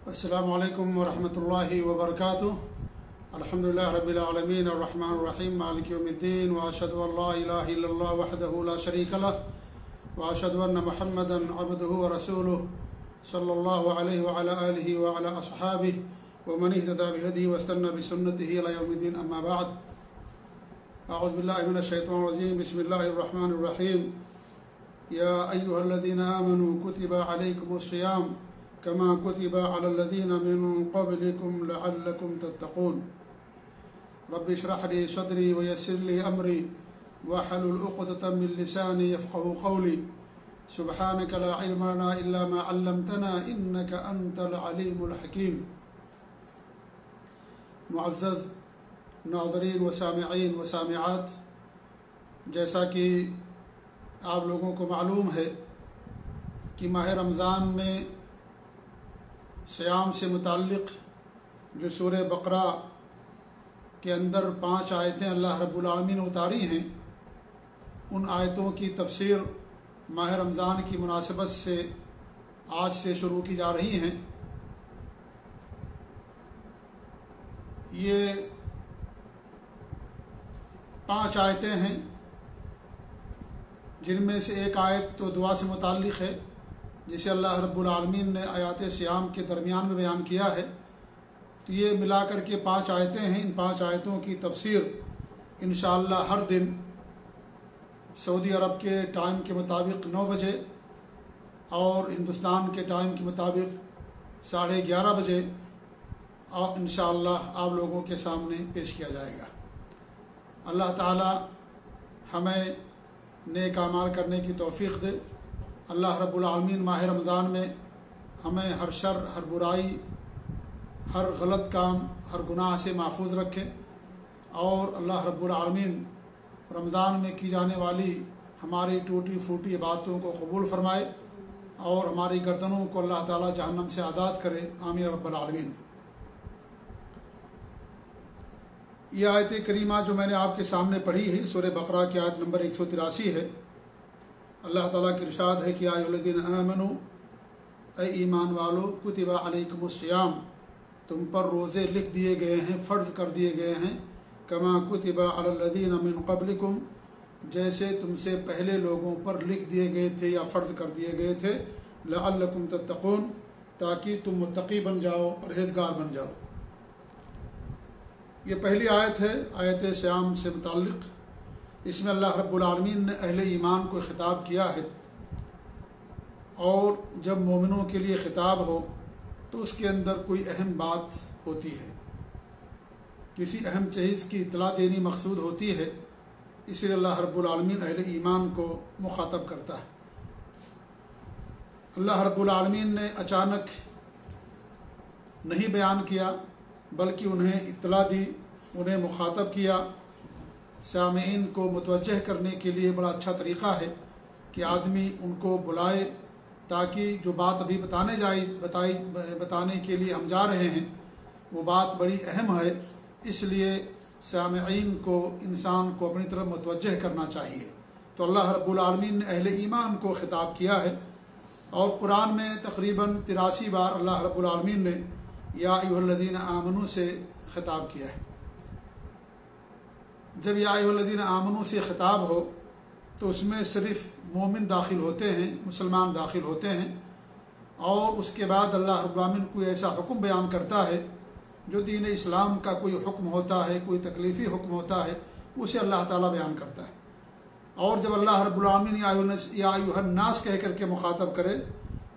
السلام علیکم ورحمۃ اللہ وبرکاتہ۔ الحمدللہ رب العالمین الرحمن الرحیم مالک یوم الدین، واشہد ان لا الہ الا اللہ وحدہ لا شریک لہ، واشہد ان محمدا عبدہ ورسولہ صلی اللہ علیہ وعلی آلہ وعلی اصحابہ ومن اہتدی بہدیہ واستنى بسنتہ الی یوم الدین، اما بعد۔ اعوذ باللہ من الشیطان الرجیم، بسم اللہ الرحمن الرحیم۔ یا ایہا الذین آمنوا کتب علیکم الصیام كما كتب على الذين من قبلكم لعلكم تتقون۔ رب اشرح لي صدري ويسر لي أمري واحلل عقدة من لساني يفقهوا قولي، سبحانك لا علم لنا إلا ما علمتنا إنك أنت العليم الحكيم۔ معزز ناظرین و سامعین و سامعات، جیسا کہ آپ لوگوں کو معلوم ہے کہ ماہ رمضان میں صیام سے متعلق جو سورہ بقرہ کے اندر 5 آیتیں اللہ رب العالمین نے اتاری ہیں، ان آیتوں کی تفسیر ماہ رمضان کی مناسبت سے آج سے شروع کی جا رہی ہیں۔ یہ 5 آیتیں ہیں، جن میں سے ایک آیت تو دعا سے متعلق ہے، جسے اللہ رب العالمین نے آیات سیام کے درمیان میں بیان کیا ہے۔ تو یہ ملا کر کے 5 آیتیں ہیں۔ ان 5 آیتوں کی تفسیر انشاءاللہ ہر دن سعودی عرب کے ٹائم کے مطابق 9 بجے اور ہندوستان کے ٹائم کے مطابق 11:30 بجے اور انشاءاللہ آپ لوگوں کے سامنے پیش کیا جائے گا۔ اللہ تعالی ہمیں نیک اعمال کرنے کی توفیق دے۔ اللہ رب العالمین ماہ رمضان میں ہمیں ہر شر، ہر برائی، ہر غلط کام، ہر گناہ سے محفوظ رکھے، اور اللہ رب العالمین رمضان میں کی جانے والی ہماری ٹوٹی پھوٹی عبادتوں کو قبول فرمائے، اور ہماری گردنوں کو اللہ تعالی جہنم سے آزاد کرے، آمین رب العالمین۔ یہ آیت کریمہ جو میں نے آپ کے سامنے پڑھی ہے، سورہ بقرہ کی آیت نمبر 183 ہے۔ اللہ تعالیٰ کی ارشاد ہے کہ یا ایھا الذین آمنوا، اے ایمان والو، کتب علیکم الصیام، تم پر روزے لکھ دیے گئے ہیں، فرض کر دیے گئے ہیں، کما کتب علی الذین من قبلکم، جیسے تم سے پہلے لوگوں پر لکھ دیے گئے تھے یا فرض کر دیے گئے تھے، لعلکم تتقون، تاکہ تم متقی بن جاؤ، پرہیزگار بن جاؤ۔ یہ پہلی آیت ہے آیت صیام سے متعلق۔ اس میں اللہ رب العالمین نے اہل ایمان کو خطاب کیا ہے، اور جب مومنوں کے لیے خطاب ہو تو اس کے اندر کوئی اہم بات ہوتی ہے، کسی اہم چیز کی اطلاع دینی مقصود ہوتی ہے، اس لیے اللہ رب العالمین اہل ایمان کو مخاطب کرتا ہے۔ اللہ رب العالمین نے اچانک نہیں بیان کیا، بلکہ انہیں اطلاع دی، انہیں مخاطب کیا۔ سامعین کو متوجہ کرنے کے لیے بڑا اچھا طریقہ ہے کہ آدمی ان کو بلائے، تاکہ جو بات ابھی بتانے کے لیے ہم جا رہے ہیں وہ بات بڑی اہم ہے، اس لیے سامعین کو، انسان کو اپنی طرف متوجہ کرنا چاہیے۔ تو اللہ رب العالمین نے اہل ایمان کو خطاب کیا ہے، اور قرآن میں تقریباً 83 بار اللہ رب العالمین نے یا ایھا الذین آمنوا سے خطاب کیا ہے۔ جب یا ایھا الذین آمنوا سے خطاب ہو تو اس میں صرف مومن داخل ہوتے ہیں، مسلمان داخل ہوتے ہیں، اور اس کے بعد اللہ رب العالمین کوئی ایسا حکم بیان کرتا ہے جو دین اسلام کا کوئی حکم ہوتا ہے، کوئی تکلیفی حکم ہوتا ہے، اسے اللہ تعالیٰ بیان کرتا ہے۔ اور جب اللہ رب العالمین یا ایھا الناس کہہ کر کے مخاطب کرے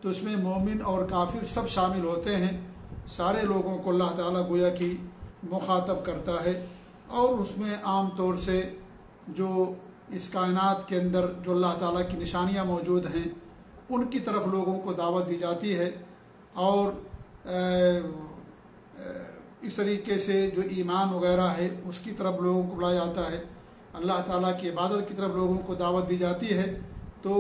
تو اس میں مومن اور کافر سب شامل ہوتے ہیں، سارے لوگوں کو اللہ تعالیٰ گویا کہ مخاطب کرتا ہے۔ اور اس میں عام طور سے جو اس کائنات کے اندر جو اللہ تعالیٰ کی نشانیاں موجود ہیں، ان کی طرف لوگوں کو دعوت دی جاتی ہے، اور اس طریقے سے جو ایمان وغیرہ ہے اس کی طرف لوگوں کو بلایا جاتا ہے، اللہ تعالیٰ کی عبادت کی طرف لوگوں کو دعوت دی جاتی ہے۔ تو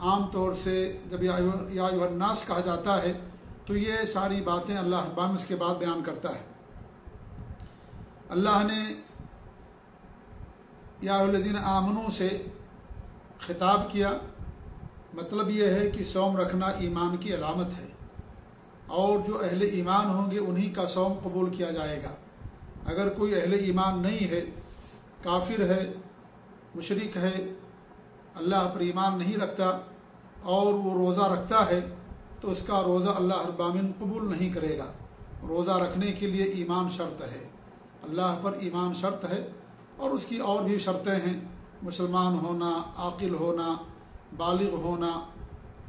عام طور سے جب یا ایھا الناس کہا جاتا ہے تو یہ ساری باتیں اللہ رب العالمین اس کے بعد بیان کرتا ہے۔ اللہ نے یا ایھا الذین آمنوا سے خطاب کیا، مطلب یہ ہے کہ صوم رکھنا ایمان کی علامت ہے، اور جو اہل ایمان ہوں گے انہی کا صوم قبول کیا جائے گا۔ اگر کوئی اہل ایمان نہیں ہے، کافر ہے، مشرک ہے، اللہ پر ایمان نہیں رکھتا اور وہ روزہ رکھتا ہے تو اس کا روزہ اللہ رب العالمین قبول نہیں کرے گا۔ روزہ رکھنے کے لیے ایمان شرط ہے، اللہ پر ایمان شرط ہے، اور اس کی اور بھی شرطیں ہیں، مسلمان ہونا، عاقل ہونا، بالغ ہونا،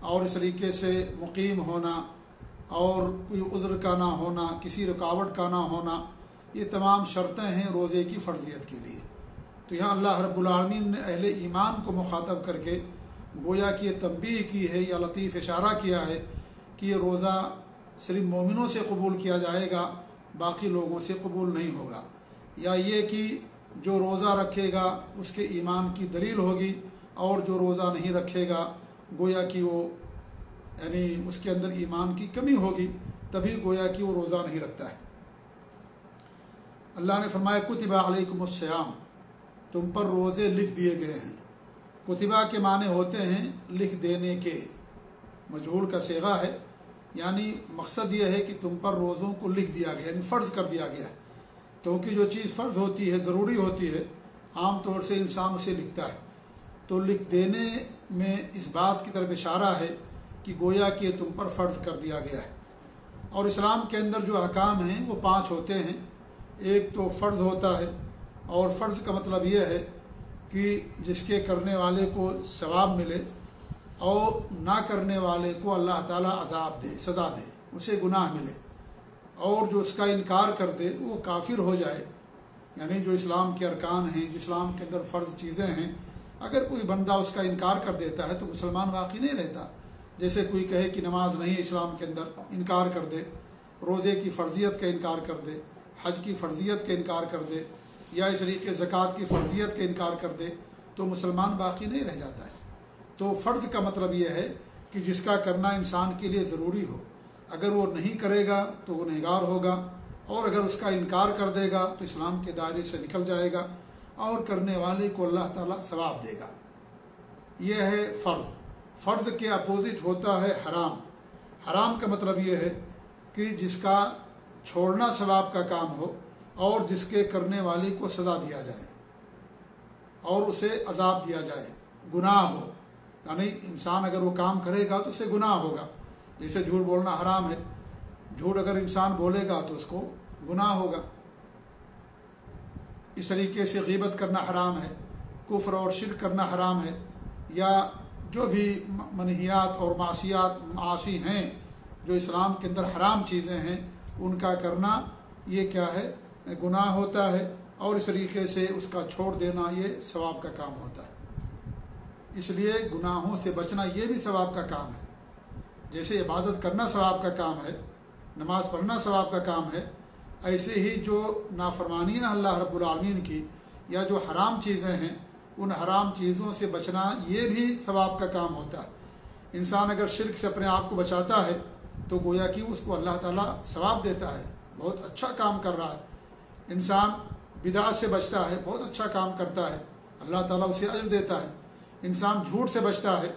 اور اس طریقے سے مقیم ہونا، اور کوئی عذر کا نہ ہونا، کسی رکاوٹ کا نہ ہونا، یہ تمام شرطیں ہیں روزے کی فرضیت کے لیے۔ تو یہاں اللہ رب العالمین نے اہل ایمان کو مخاطب کر کے گویا کہ یہ تنبیہ کی ہے یا لطیف اشارہ کیا ہے کہ یہ روزہ صرف مومنوں سے قبول کیا جائے گا، باقی لوگوں سے قبول نہیں ہوگا، یا یہ کہ جو روزہ رکھے گا اس کے ایمان کی دلیل ہوگی، اور جو روزہ نہیں رکھے گا گویا کہ وہ یعنی اس کے اندر ایمان کی کمی ہوگی، تبھی گویا کہ وہ روزہ نہیں رکھتا ہے۔ اللہ نے فرمایا کتب علیکم الصیام، تم پر روزے لکھ دیے گئے ہیں۔ کتبہ کے معنی ہوتے ہیں لکھ دینے کے، مجہول کا صیغہ ہے، یعنی مقصد یہ ہے کہ تم پر روزوں کو لکھ دیا گیا، یعنی فرض کر دیا گیا ہے، کیونکہ جو چیز فرض ہوتی ہے، ضروری ہوتی ہے، عام طور سے انسان اسے لکھتا ہے، تو لکھ دینے میں اس بات کی طرف اشارہ ہے کہ گویا کہ تم پر فرض کر دیا گیا ہے۔ اور اسلام کے اندر جو احکام ہیں وہ 5 ہوتے ہیں۔ ایک تو فرض ہوتا ہے، اور فرض کا مطلب یہ ہے کہ جس کے کرنے والے کو ثواب ملے اور نہ کرنے والے کو اللہ تعالیٰ عذاب دے، سزا دے، اسے گناہ ملے، اور جو اس کا انکار کر دے وہ کافر ہو جائے۔ یعنی جو اسلام کے ارکان ہیں، جو اسلام کے اندر فرض چیزیں ہیں، اگر کوئی بندہ اس کا انکار کر دیتا ہے تو مسلمان باقی نہیں رہتا۔ جیسے کوئی کہے کہ نماز نہیں ہے اسلام کے اندر، انکار کر دے، روزے کی فرضیت کا انکار کر دے، حج کی فرضیت کا انکار کر دے، یا اس طریقے زکوٰۃ کی فرضیت کا انکار کر دے، تو مسلمان باقی نہیں رہ جاتا ہے۔ تو فرض کا مطلب یہ ہے کہ جس کا کرنا انسان کے لیے ضروری ہو، اگر وہ نہیں کرے گا تو گنہگار ہوگا، اور اگر اس کا انکار کر دے گا تو اسلام کے دائرے سے نکل جائے گا، اور کرنے والے کو اللہ تعالیٰ ثواب دے گا۔ یہ ہے فرض۔ فرض کے اپوزٹ ہوتا ہے حرام۔ حرام کا مطلب یہ ہے کہ جس کا چھوڑنا ثواب کا کام ہو، اور جس کے کرنے والے کو سزا دیا جائے اور اسے عذاب دیا جائے، گناہ ہو۔ یعنی انسان اگر وہ کام کرے گا تو اسے گناہ ہوگا۔ جیسے جھوٹ بولنا حرام ہے، جھوٹ اگر انسان بولے گا تو اس کو گناہ ہوگا۔ اس طریقے سے غیبت کرنا حرام ہے، کفر اور شرک کرنا حرام ہے، یا جو بھی منہیات اور معاصی ہیں جو اسلام کے اندر حرام چیزیں ہیں، ان کا کرنا یہ کیا ہے، گناہ ہوتا ہے، اور اس طریقے سے اس کا چھوڑ دینا یہ ثواب کا کام ہوتا ہے۔ اس لیے گناہوں سے بچنا یہ بھی ثواب کا کام ہے۔ جیسے عبادت کرنا ثواب کا کام ہے، نماز پڑھنا ثواب کا کام ہے، ایسے ہی جو نافرمانیاں اللہ رب العالمین کی یا جو حرام چیزیں ہیں، ان حرام چیزوں سے بچنا یہ بھی ثواب کا کام ہوتا ہے۔ انسان اگر شرک سے اپنے آپ کو بچاتا ہے تو گویا کہ اس کو اللہ تعالیٰ ثواب دیتا ہے، بہت اچھا کام کر رہا ہے۔ انسان بدعت سے بچتا ہے، بہت اچھا کام کرتا ہے، اللہ تعالیٰ اسے اجر دیتا ہے۔ انسان جھوٹ سے بچتا ہے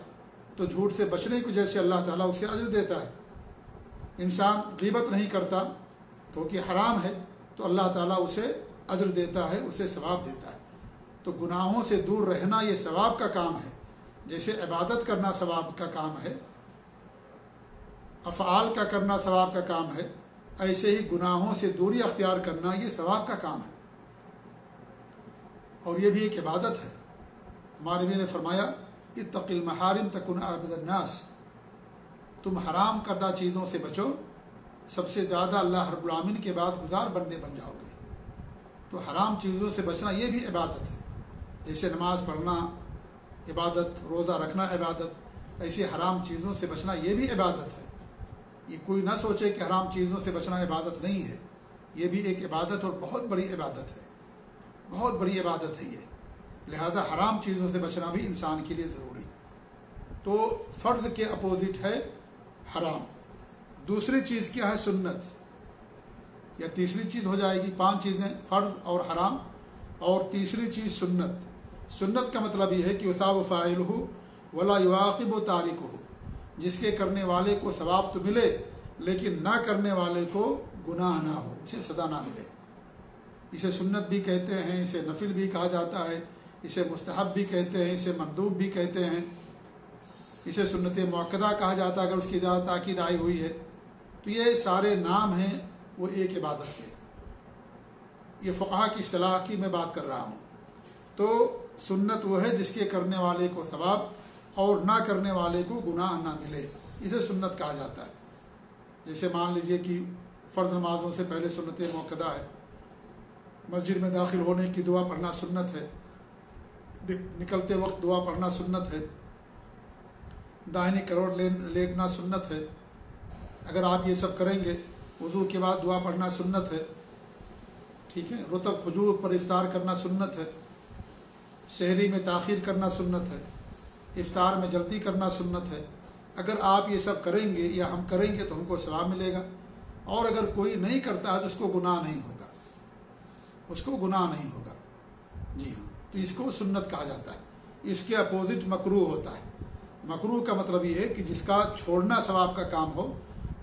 تو جھوٹ سے بچنے کی وجہ سے اللہ تعالیٰ اسے اجر دیتا ہے۔ انسان غیبت نہیں کرتا کیونکہ حرام ہے تو اللہ تعالیٰ اسے اجر دیتا ہے، اسے ثواب دیتا ہے۔ تو گناہوں سے دور رہنا یہ ثواب کا کام ہے، جیسے عبادت کرنا ثواب کا کام ہے، افعال کا کرنا ثواب کا کام ہے، ایسے ہی گناہوں سے دوری اختیار کرنا یہ ثواب کا کام ہے، اور یہ بھی ایک عبادت ہے۔ ہمارے نبی نے فرمایا اتق المحارم تکن عابد الناس، تم حرام کردہ چیزوں سے بچو، سب سے زیادہ اللہ رب العالمین کے بعد گزار بندے بن جاؤ گے۔ تو حرام چیزوں سے بچنا یہ بھی عبادت ہے، جیسے نماز پڑھنا عبادت، روزہ رکھنا عبادت، ایسی حرام چیزوں سے بچنا یہ بھی عبادت ہے۔ یہ کوئی نہ سوچے کہ حرام چیزوں سے بچنا عبادت نہیں ہے، یہ بھی ایک عبادت اور بہت بڑی عبادت ہے، بہت بڑی عبادت ہے یہ۔ لہذا حرام چیزوں سے بچنا بھی انسان کے لیے ضروری۔ تو فرض کے اپوزٹ ہے حرام۔ دوسری چیز کیا ہے؟ سنت، یا تیسری چیز ہو جائے گی۔ 5 چیزیں فرض اور حرام، اور تیسری چیز سنت۔ سنت کا مطلب یہ ہے کہ یثاب فاعلہ ولا یعاقب تارکہ، جس کے کرنے والے کو ثواب تو ملے لیکن نہ کرنے والے کو گناہ نہ ہو، اسے سزا نہ ملے۔ اسے سنت بھی کہتے ہیں، اسے نفل بھی کہا جاتا ہے، اسے مستحب بھی کہتے ہیں، اسے مندوب بھی کہتے ہیں، اسے سنت مؤکدہ کہا جاتا ہے اگر اس کی زیادہ تاکید آئی ہوئی ہے۔ تو یہ سارے نام ہیں وہ ایک عبادت کے، یہ فقہا کی اصطلاح کی میں بات کر رہا ہوں۔ تو سنت وہ ہے جس کے کرنے والے کو ثواب اور نہ کرنے والے کو گناہ نہ ملے، اسے سنت کہا جاتا ہے۔ جیسے مان لیجئے کہ فرض نمازوں سے پہلے سنت مؤکدہ ہے، مسجد میں داخل ہونے کی دعا پڑھنا سنت ہے، نکلتے وقت دعا پڑھنا سنت ہے، داہنی کروٹ لیٹنا سنت ہے۔ اگر آپ یہ سب کریں گے، وضو کے بعد دعا پڑھنا سنت ہے، ٹھیک ہے، رطب کھجور پر افطار کرنا سنت ہے، سحری میں تاخیر کرنا سنت ہے، افطار میں جلدی کرنا سنت ہے۔ اگر آپ یہ سب کریں گے یا ہم کریں گے تو ہم کو ثواب ملے گا، اور اگر کوئی نہیں کرتا ہے تو اس کو گناہ نہیں ہوگا، اس کو گناہ نہیں ہوگا۔ جی ہاں، تو اس کو سنت کہا جاتا ہے۔ اس کے اپوزٹ مکروہ ہوتا ہے۔ مکروہ کا مطلب یہ ہے کہ جس کا چھوڑنا ثواب کا کام ہو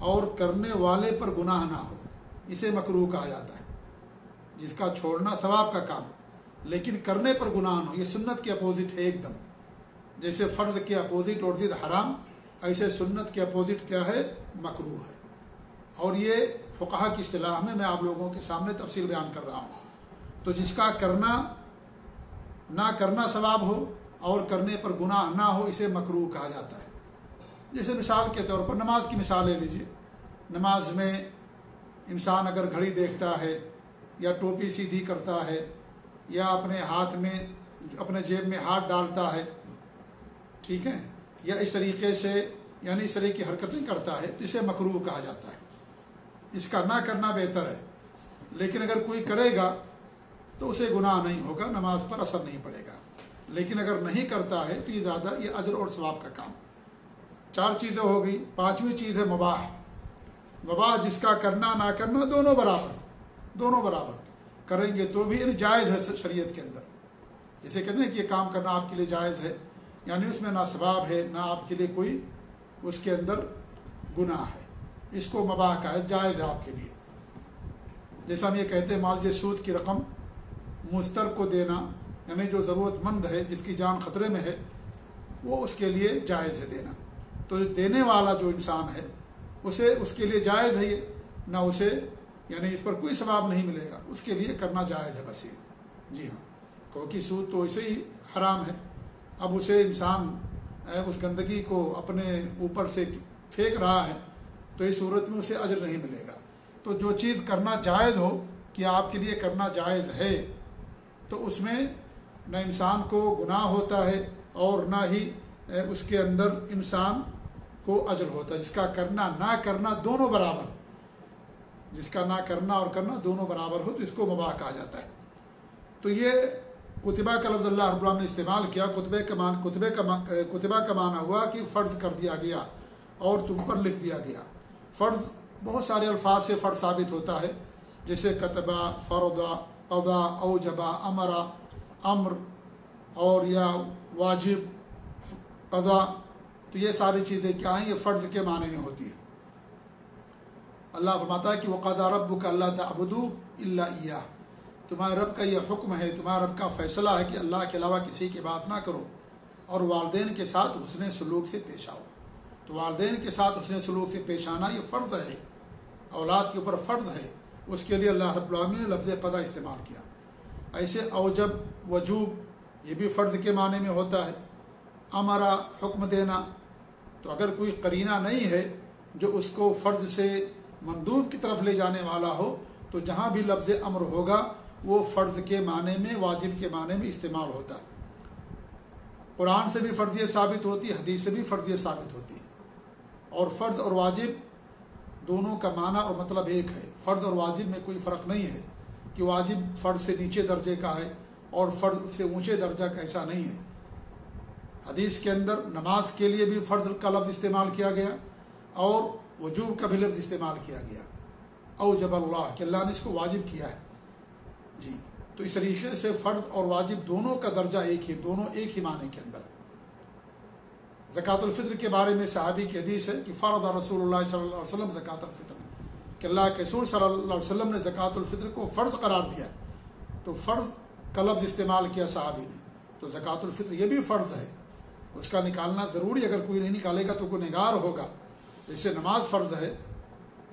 اور کرنے والے پر گناہ نہ ہو، اسے مکروہ کہا جاتا ہے۔ جس کا چھوڑنا ثواب کا کام لیکن کرنے پر گناہ نہ ہو، یہ سنت کے اپوزٹ ہے ایک دم۔ جیسے فرض کے اپوزٹ اور ضد حرام، ایسے سنت کے اپوزٹ کیا ہے؟ مکروہ ہے۔ اور یہ فقہا کی اصطلاح میں آپ لوگوں کے سامنے تفصیل بیان کر رہا ہوں۔ تو جس کا کرنا نہ کرنا ثواب ہو اور کرنے پر گناہ نہ ہو، اسے مکروہ کہا جاتا ہے۔ جیسے مثال کے طور پر نماز کی مثال لے لیجیے۔ نماز میں انسان اگر گھڑی دیکھتا ہے یا ٹوپی سیدھی کرتا ہے یا اپنے ہاتھ میں اپنے جیب میں ہاتھ ڈالتا ہے، ٹھیک ہے، یا اس طریقے سے یعنی اس طرح کی حرکتیں کرتا ہے، تو اسے مکروہ کہا جاتا ہے۔ اس کا نہ کرنا بہتر ہے، لیکن اگر کوئی کرے گا تو اسے گناہ نہیں ہوگا، نماز پر اثر نہیں پڑے گا۔ لیکن اگر نہیں کرتا ہے تو یہ زیادہ یہ اجر اور ثواب کا کام۔ 4 چیزیں ہو گئی۔ 5ویں چیز ہے مباح۔ مباح جس کا کرنا نہ کرنا دونوں برابر کریں گے تو بھی جائز ہے شریعت کے اندر۔ جیسے کہتے ہیں کہ یہ کام کرنا آپ کے لیے جائز ہے، یعنی اس میں نہ ثواب ہے نہ آپ کے لیے کوئی اس کے اندر گناہ ہے، اس کو مباح کا ہے، جائز ہے آپ کے لیے۔ جیسا ہم یہ کہتے ہیں مال سود کی رقم مستر کو دینا، یعنی جو ضرورت مند ہے جس کی جان خطرے میں ہے، وہ اس کے لیے جائز ہے دینا۔ تو دینے والا جو انسان ہے اسے اس کے لیے جائز ہے یہ، نہ اسے یعنی اس پر کوئی ثواب نہیں ملے گا، اس کے لیے کرنا جائز ہے بس یہ۔ جی ہاں، کیونکہ سود تو اسے ہی حرام ہے۔ اب اسے انسان اس گندگی کو اپنے اوپر سے پھینک رہا ہے تو اس صورت میں اسے اجر نہیں ملے گا۔ تو جو چیز کرنا جائز ہو کہ آپ کے لیے کرنا جائز ہے، تو اس میں نہ انسان کو گناہ ہوتا ہے اور نہ ہی اس کے اندر انسان کو اجر ہوتا ہے۔ جس کا کرنا نہ کرنا دونوں برابر، جس کا نہ کرنا اور کرنا دونوں برابر ہو تو اس کو مباح کہا جاتا ہے۔ تو یہ کتبہ کا لفظ اللہ رب العالمین نے استعمال کیا۔ کتبہ کا معنی ہوا کہ فرض کر دیا گیا اور تم پر لکھ دیا گیا۔ فرض بہت سارے الفاظ سے فرض ثابت ہوتا ہے، جیسے کتبہ، فرضہ، قضا، اوجبہ، امرا، امر اور یا واجب، قضا، تو یہ ساری چیزیں کیا ہیں؟ یہ فرض کے معنی میں ہوتی ہے۔ اللہ فرماتا ہے کہ وَقَضَىٰ رَبُّكَ أَلَّا تَعْبُدُوا إِلَّا إِيَّاهُ، تمہارے رب کا یہ حکم ہے، تمہارے رب کا فیصلہ ہے کہ اللہ کے علاوہ کسی کی بات نہ کرو اور والدین کے ساتھ حسن سلوک سے پیش آؤ۔ تو والدین کے ساتھ حسن سلوک سے پیش آنا یہ فرض ہے، اولاد کے اوپر فرض ہے، اس کے لیے اللہ رب العالمین نے لفظ قضا استعمال کیا۔ ایسے اوجب، وجوب یہ بھی فرض کے معنی میں ہوتا ہے۔ امرا، حکم دینا، تو اگر کوئی قرینہ نہیں ہے جو اس کو فرض سے مندوب کی طرف لے جانے والا ہو تو جہاں بھی لفظ امر ہوگا وہ فرض کے معنی میں، واجب کے معنی میں استعمال ہوتا ہے۔ قرآن سے بھی فرضیت ثابت ہوتی ہے، حدیث سے بھی فرضیت ثابت ہوتی ہے۔ اور فرض اور واجب دونوں کا معنی اور مطلب ایک ہے۔ فرض اور واجب میں کوئی فرق نہیں ہے کہ واجب فرض سے نیچے درجے کا ہے اور فرض سے اونچے درجہ کا، ایسا نہیں ہے۔ حدیث کے اندر نماز کے لیے بھی فرض کا لفظ استعمال کیا گیا اور وجوب کا بھی لفظ استعمال کیا گیا، اوجب اللہ، کہ اللہ نے اس کو واجب کیا ہے۔ جی، تو اس طریقے سے فرض اور واجب دونوں کا درجہ ایک ہی، دونوں ایک ہی معنی کے اندر۔ زکوٰۃ الفطر کے بارے میں صحابی کی حدیث ہے کہ فرض رسول اللہ صلی اللہ علیہ وسلم زکوٰۃ الفطر، کہ اللہ کے رسول صلی اللہ علیہ وسلم نے زکوٰۃ الفطر کو فرض قرار دیا، تو فرض کا لفظ استعمال کیا صحابی نے، تو زکوٰۃ الفطر یہ بھی فرض ہے، اس کا نکالنا ضروری، اگر کوئی نہیں نکالے گا تو گنہگار ہوگا۔ جیسے نماز فرض ہے،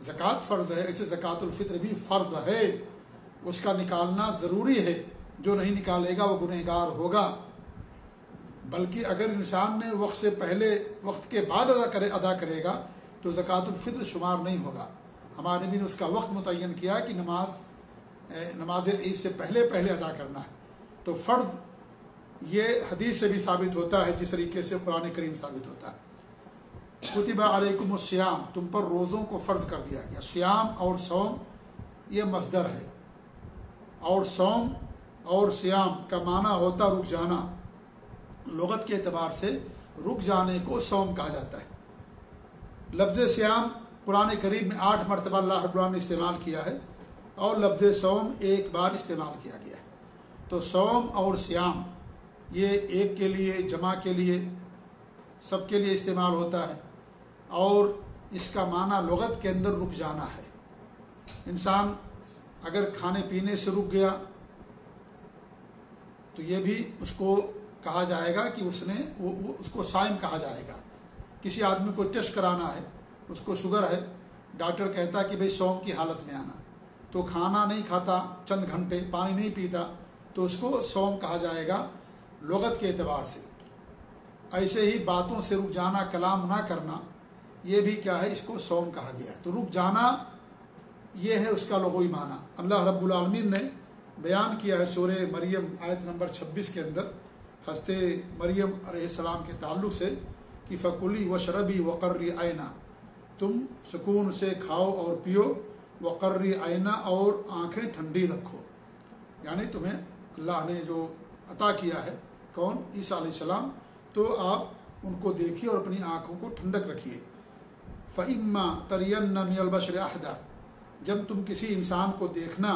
زکوٰۃ فرض ہے، ایسے زکوٰۃ الفطر بھی فرض ہے، اس کا نکالنا ضروری ہے، جو نہیں نکالے گا وہ گنہگار ہوگا۔ بلکہ اگر انسان نے وقت سے پہلے وقت کے بعد ادا کرے گا تو زکوٰۃ الفطر شمار نہیں ہوگا۔ ہمارے نبی نے اس کا وقت متعین کیا کہ نماز عید سے پہلے ادا کرنا ہے، تو فرض یہ حدیث سے بھی ثابت ہوتا ہے، جس طریقے سے قرآن کریم ثابت ہوتا ہے۔ کتب علیکم الصیام، تم پر روزوں کو فرض کر دیا گیا۔ صیام اور صوم یہ مصدر ہے، اور صوم اور صیام کا معنی ہوتا رک جانا، لغت کے اعتبار سے رک جانے کو صوم کہا جاتا ہے۔ لفظ صیام قرآن کریم میں 8 مرتبہ اللہ رب العالمین نے استعمال کیا ہے، اور لفظ صوم 1 بار استعمال کیا گیا ہے۔ تو صوم اور صیام یہ ایک کے لیے، جمع کے لیے، سب کے لیے استعمال ہوتا ہے، اور اس کا معنی لغت کے اندر رک جانا ہے۔ انسان اگر کھانے پینے سے رک گیا تو یہ بھی اس کو کہا جائے گا کہ اس کو صائم کہا جائے گا۔ کسی آدمی کو ٹیسٹ کرانا ہے، اس کو شوگر ہے، ڈاکٹر کہتا کہ بھئی صوم کی حالت میں آنا، تو کھانا نہیں کھاتا چند گھنٹے، پانی نہیں پیتا، تو اس کو صوم کہا جائے گا لغت کے اعتبار سے۔ ایسے ہی باتوں سے رک جانا، کلام نہ کرنا، یہ بھی کیا ہے، اس کو صوم کہا گیا ہے۔ تو رک جانا یہ ہے اس کا لغوی معنی۔ اللہ رب العالمین نے بیان کیا ہے سورہ مریم آیت نمبر 26 کے اندر حضرت مریم علیہ السلام کے تعلق سے کہ فَكُلِي وَاشْرَبِي وَقَرِّ عَيْنًا، تم سکون سے کھاؤ اور پیو، وَقَرِّ عَيْنًا، اور آنکھیں ٹھنڈی رکھو، یعنی تمہیں اللہ نے جو عطا کیا ہے، کون؟ عیسیٰ علیہ السلام، تو آپ ان کو دیکھیے اور اپنی آنکھوں کو ٹھنڈک رکھیے۔ فَإِمَّا تَرِيَنَّ مِنَ الْبَشَرِ أَحَدًا، جب تم کسی انسان کو دیکھنا،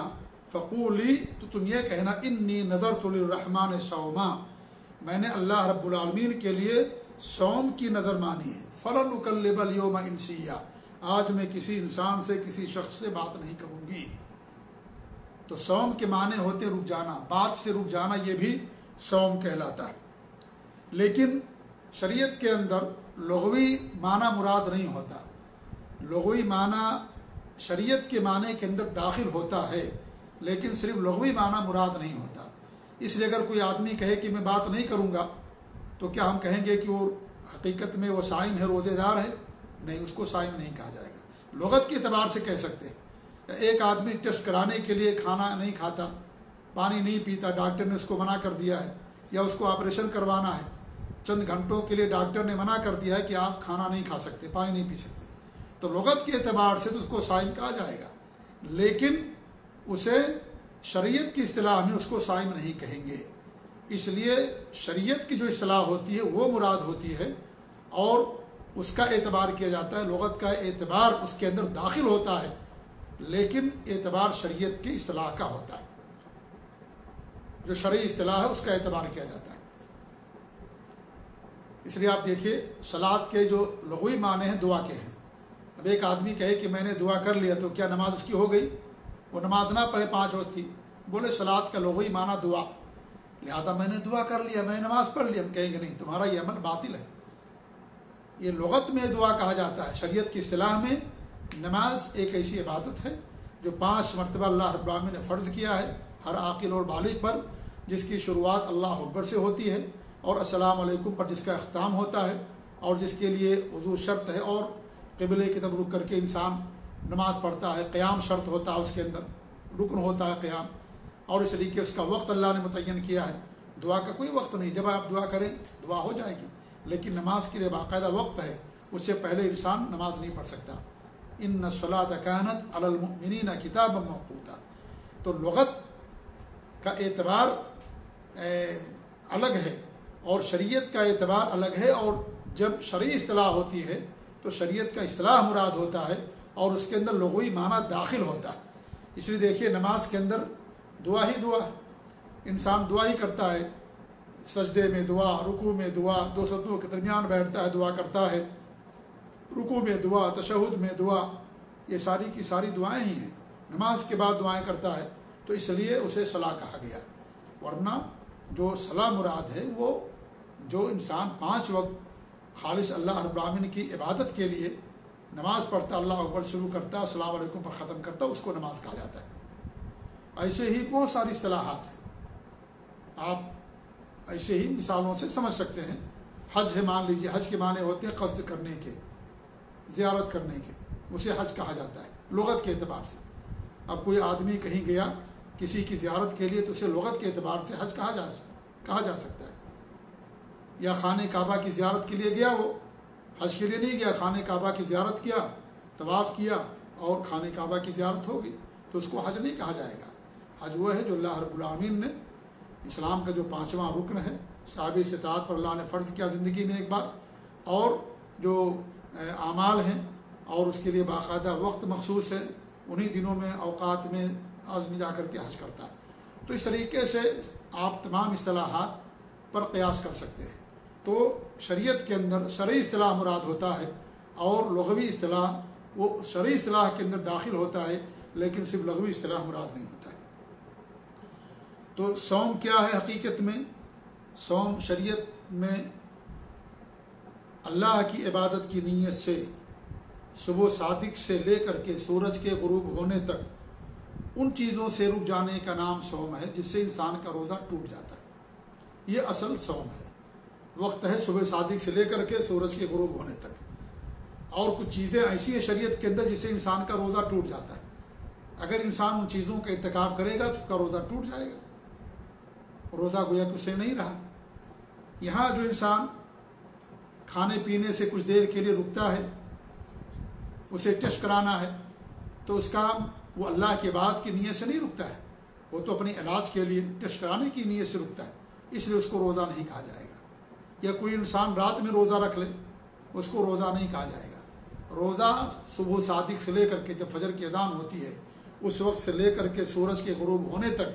فقولی، تو تم یہ کہنا انی نذرت للرحمن صوما، میں نے اللہ رب العالمین کے لیے صوم کی نظر مانی ہے۔ فلن اکلم اليوم انسیا، آج میں کسی انسان سے، کسی شخص سے بات نہیں کروں گی۔ تو صوم کے معنی ہوتے رک جانا، بات سے رک جانا، یہ بھی صوم کہلاتا ہے۔ لیکن شریعت کے اندر لغوی معنی مراد نہیں ہوتا، لغوی معنی شریعت کے معنی کے اندر داخل ہوتا ہے، لیکن صرف لغوی معنی مراد نہیں ہوتا۔ اس لیے اگر کوئی آدمی کہے کہ میں بات نہیں کروں گا تو کیا ہم کہیں گے کہ وہ حقیقت میں وہ صائم ہے، روزے دار ہے؟ نہیں، اس کو صائم نہیں کہا جائے گا۔ لغت کے اعتبار سے کہہ سکتے ہیں۔ ایک آدمی ٹیسٹ کرانے کے لیے کھانا نہیں کھاتا، پانی نہیں پیتا، ڈاکٹر نے اس کو منع کر دیا ہے، یا اس کو آپریشن کروانا ہے، چند گھنٹوں کے لیے ڈاکٹر نے منع کر دیا ہے کہ آپ کھانا نہیں کھا سکتے، پانی نہیں پی سکتے، تو لغت کے اعتبار سے تو اس کو صائم کہا جائے گا، لیکن اسے شریعت کی اصطلاح میں اس کو صائم نہیں کہیں گے۔ اس لیے شریعت کی جو اصطلاح ہوتی ہے وہ مراد ہوتی ہے، اور اس کا اعتبار کیا جاتا ہے، لغت کا اعتبار اس کے اندر داخل ہوتا ہے، لیکن اعتبار شریعت کی اصطلاح کا ہوتا ہے، جو شرعی اصطلاح ہے اس کا اعتبار کیا جاتا ہے۔ اس لیے آپ دیکھیے صلاۃ کے جو لغوی معنی ہیں دعا کے ہیں۔ اب ایک آدمی کہے کہ میں نے دعا کر لیا تو کیا نماز اس کی ہو گئی؟ وہ نماز نہ پڑھے 5 وقت کی، بولے صلاۃ کا لغوی معنی دعا، لہذا میں نے دعا کر لیا، میں نے نماز پڑھ لی۔ ہم کہیں گے نہیں، تمہارا یہ عمل باطل ہے۔ یہ لغت میں دعا کہا جاتا ہے، شریعت کی اصطلاح میں نماز ایک ایسی عبادت ہے جو 5 مرتبہ اللہ رب العالمین نے فرض کیا ہے ہر عاقل اور بالغ پر، جس کی شروعات اللہ اکبر سے ہوتی ہے، اور السلام علیکم پر جس کا اختتام ہوتا ہے، اور جس کے لیے وضو شرط ہے، اور قبلے کی طرف رک کر کے انسان نماز پڑھتا ہے، قیام شرط ہوتا ہے، اس کے اندر رکن ہوتا ہے قیام، اور اس طریقے اس کا وقت اللہ نے متعین کیا ہے۔ دعا کا کوئی وقت نہیں، جب آپ دعا کریں دعا ہو جائے گی، لیکن نماز کے لیے باقاعدہ وقت ہے، اس سے پہلے انسان نماز نہیں پڑھ سکتا۔ ان الصلاۃ کانت علی المؤمنین کتابا موقوتا، تو لغت کا اعتبار الگ ہے اور شریعت کا اعتبار الگ ہے، اور جب شرعی اصطلاح ہوتی ہے تو شریعت کا اصطلاح مراد ہوتا ہے، اور اس کے اندر لغوی معنی داخل ہوتا ہے۔ اس لیے دیکھیے نماز کے اندر دعا ہی دعا ہے، انسان دعا ہی کرتا ہے، سجدے میں دعا، رکوع میں دعا، دو سجدوں کے درمیان بیٹھتا ہے دعا کرتا ہے، رکوع میں دعا، تشہد میں دعا، یہ ساری کی ساری دعائیں ہی ہیں، نماز کے بعد دعائیں کرتا ہے، تو اس لیے اسے صلاح کہا گیا۔ ورنہ جو صلاح مراد ہے وہ جو انسان 5 وقت خالص اللہ رب العالمین کی عبادت کے لیے نماز پڑھتا، اللہ اکبر شروع کرتا، السلام علیکم پر ختم کرتا، اس کو نماز کہا جاتا ہے۔ ایسے ہی بہت ساری اصطلاحات ہیں، آپ ایسے ہی مثالوں سے سمجھ سکتے ہیں۔ حج ہے، مان لیجیے، حج کے معنی ہوتے ہیں قصد کرنے کے، زیارت کرنے کے، اسے حج کہا جاتا ہے لغت کے اعتبار سے۔ اب کوئی آدمی کہیں گیا کسی کی زیارت کے لیے تو اسے لغت کے اعتبار سے حج کہا جا سکتا ہے۔ یا خانہ کعبہ کی زیارت کے لیے گیا، وہ حج کے لیے نہیں گیا، خانہ کعبہ کی زیارت کیا، طواف کیا اور خانہ کعبہ کی زیارت ہوگی، تو اس کو حج نہیں کہا جائے گا۔ حج وہ ہے جو اللہ رب العالمین نے اسلام کا جو 5واں رکن ہے، صحاب استطاعت پر اللہ نے فرض کیا زندگی میں ایک بار، اور جو اعمال ہیں اور اس کے لیے باقاعدہ وقت مخصوص ہے، انہی دنوں میں اوقات میں آدمی جا کر کے حج کرتا ہے۔ تو اس طریقے سے آپ تمام اصطلاحات پر قیاس کر سکتے ہیں۔ تو شریعت کے اندر شرعی اصطلاح مراد ہوتا ہے، اور لغوی اصطلاح وہ شرعی اصطلاح کے اندر داخل ہوتا ہے، لیکن صرف لغوی اصطلاح مراد نہیں ہوتا ہے۔ تو صوم کیا ہے حقیقت میں؟ صوم شریعت میں اللہ کی عبادت کی نیت سے صبح صادق سے لے کر کے سورج کے غروب ہونے تک ان چیزوں سے رک جانے کا نام صوم ہے جس سے انسان کا روزہ ٹوٹ جاتا ہے۔ یہ اصل صوم ہے۔ وقت ہے صبح صادق سے لے کر کے سورج کے غروب ہونے تک، اور کچھ چیزیں ایسی ہیں شریعت کے اندر جس سے انسان کا روزہ ٹوٹ جاتا ہے۔ اگر انسان ان چیزوں کا ارتکاب کرے گا تو اس کا روزہ ٹوٹ جائے گا، روزہ گویا کہ اسے نہیں رہا۔ یہاں جو انسان کھانے پینے سے کچھ دیر کے لیے رکتا ہے، اسے ٹیسٹ کرانا ہے، تو اس کا وہ اللہ کے بعد کی نیت سے نہیں رکتا ہے، وہ تو اپنے علاج کے لیے ٹیسٹ کرانے کی نیت سے رکتا ہے، اس لیے اس کو روزہ نہیں کہا جائے گا۔ یا کوئی انسان رات میں روزہ رکھ لے، اس کو روزہ نہیں کہا جائے گا۔ روزہ صبح صادق سے لے کر کے جب فجر کی اذان ہوتی ہے اس وقت سے لے کر کے سورج کے غروب ہونے تک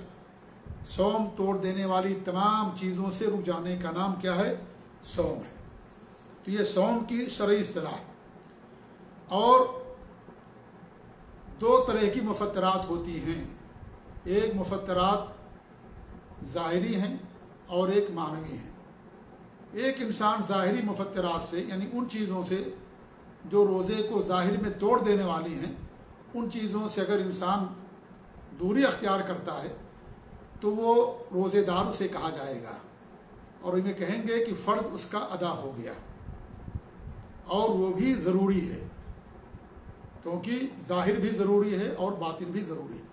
صوم توڑ دینے والی تمام چیزوں سے رک جانے کا نام کیا ہے؟ صوم ہے۔ تو یہ صوم کی شرعی اصطلاح۔ اور 2 طرح کی مفطرات ہوتی ہیں، ایک مفطرات ظاہری ہیں اور ایک معنوی ہیں۔ ایک انسان ظاہری مفطرات سے، یعنی ان چیزوں سے جو روزے کو ظاہر میں توڑ دینے والی ہیں، ان چیزوں سے اگر انسان دوری اختیار کرتا ہے تو وہ روزے دار اسے کہا جائے گا، اور انہیں کہیں گے کہ فرض اس کا ادا ہو گیا، اور وہ بھی ضروری ہے، کیونکہ ظاہر بھی ضروری ہے اور باطن بھی ضروری ہے۔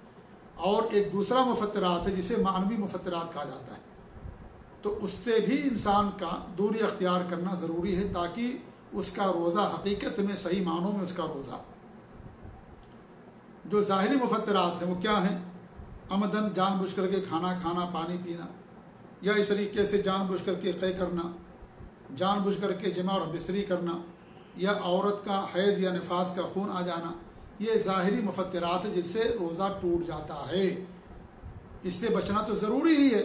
اور ایک دوسرا مفطرات ہے جسے معنوی مفطرات کہا جاتا ہے، تو اس سے بھی انسان کا دوری اختیار کرنا ضروری ہے تاکہ اس کا روزہ حقیقت میں صحیح معنوں میں اس کا روزہ۔ جو ظاہری مفطرات ہیں وہ کیا ہیں؟ عمدن جان بوجھ کر کے کھانا کھانا، پانی پینا، یا اس طریقے سے جان بوجھ کر کے قے کرنا، جان بوجھ کر کے جمع اور بستری کرنا، یا عورت کا حیض یا نفاس کا خون آ جانا، یہ ظاہری مفطرات ہے جس سے روزہ ٹوٹ جاتا ہے۔ اس سے بچنا تو ضروری ہی ہے،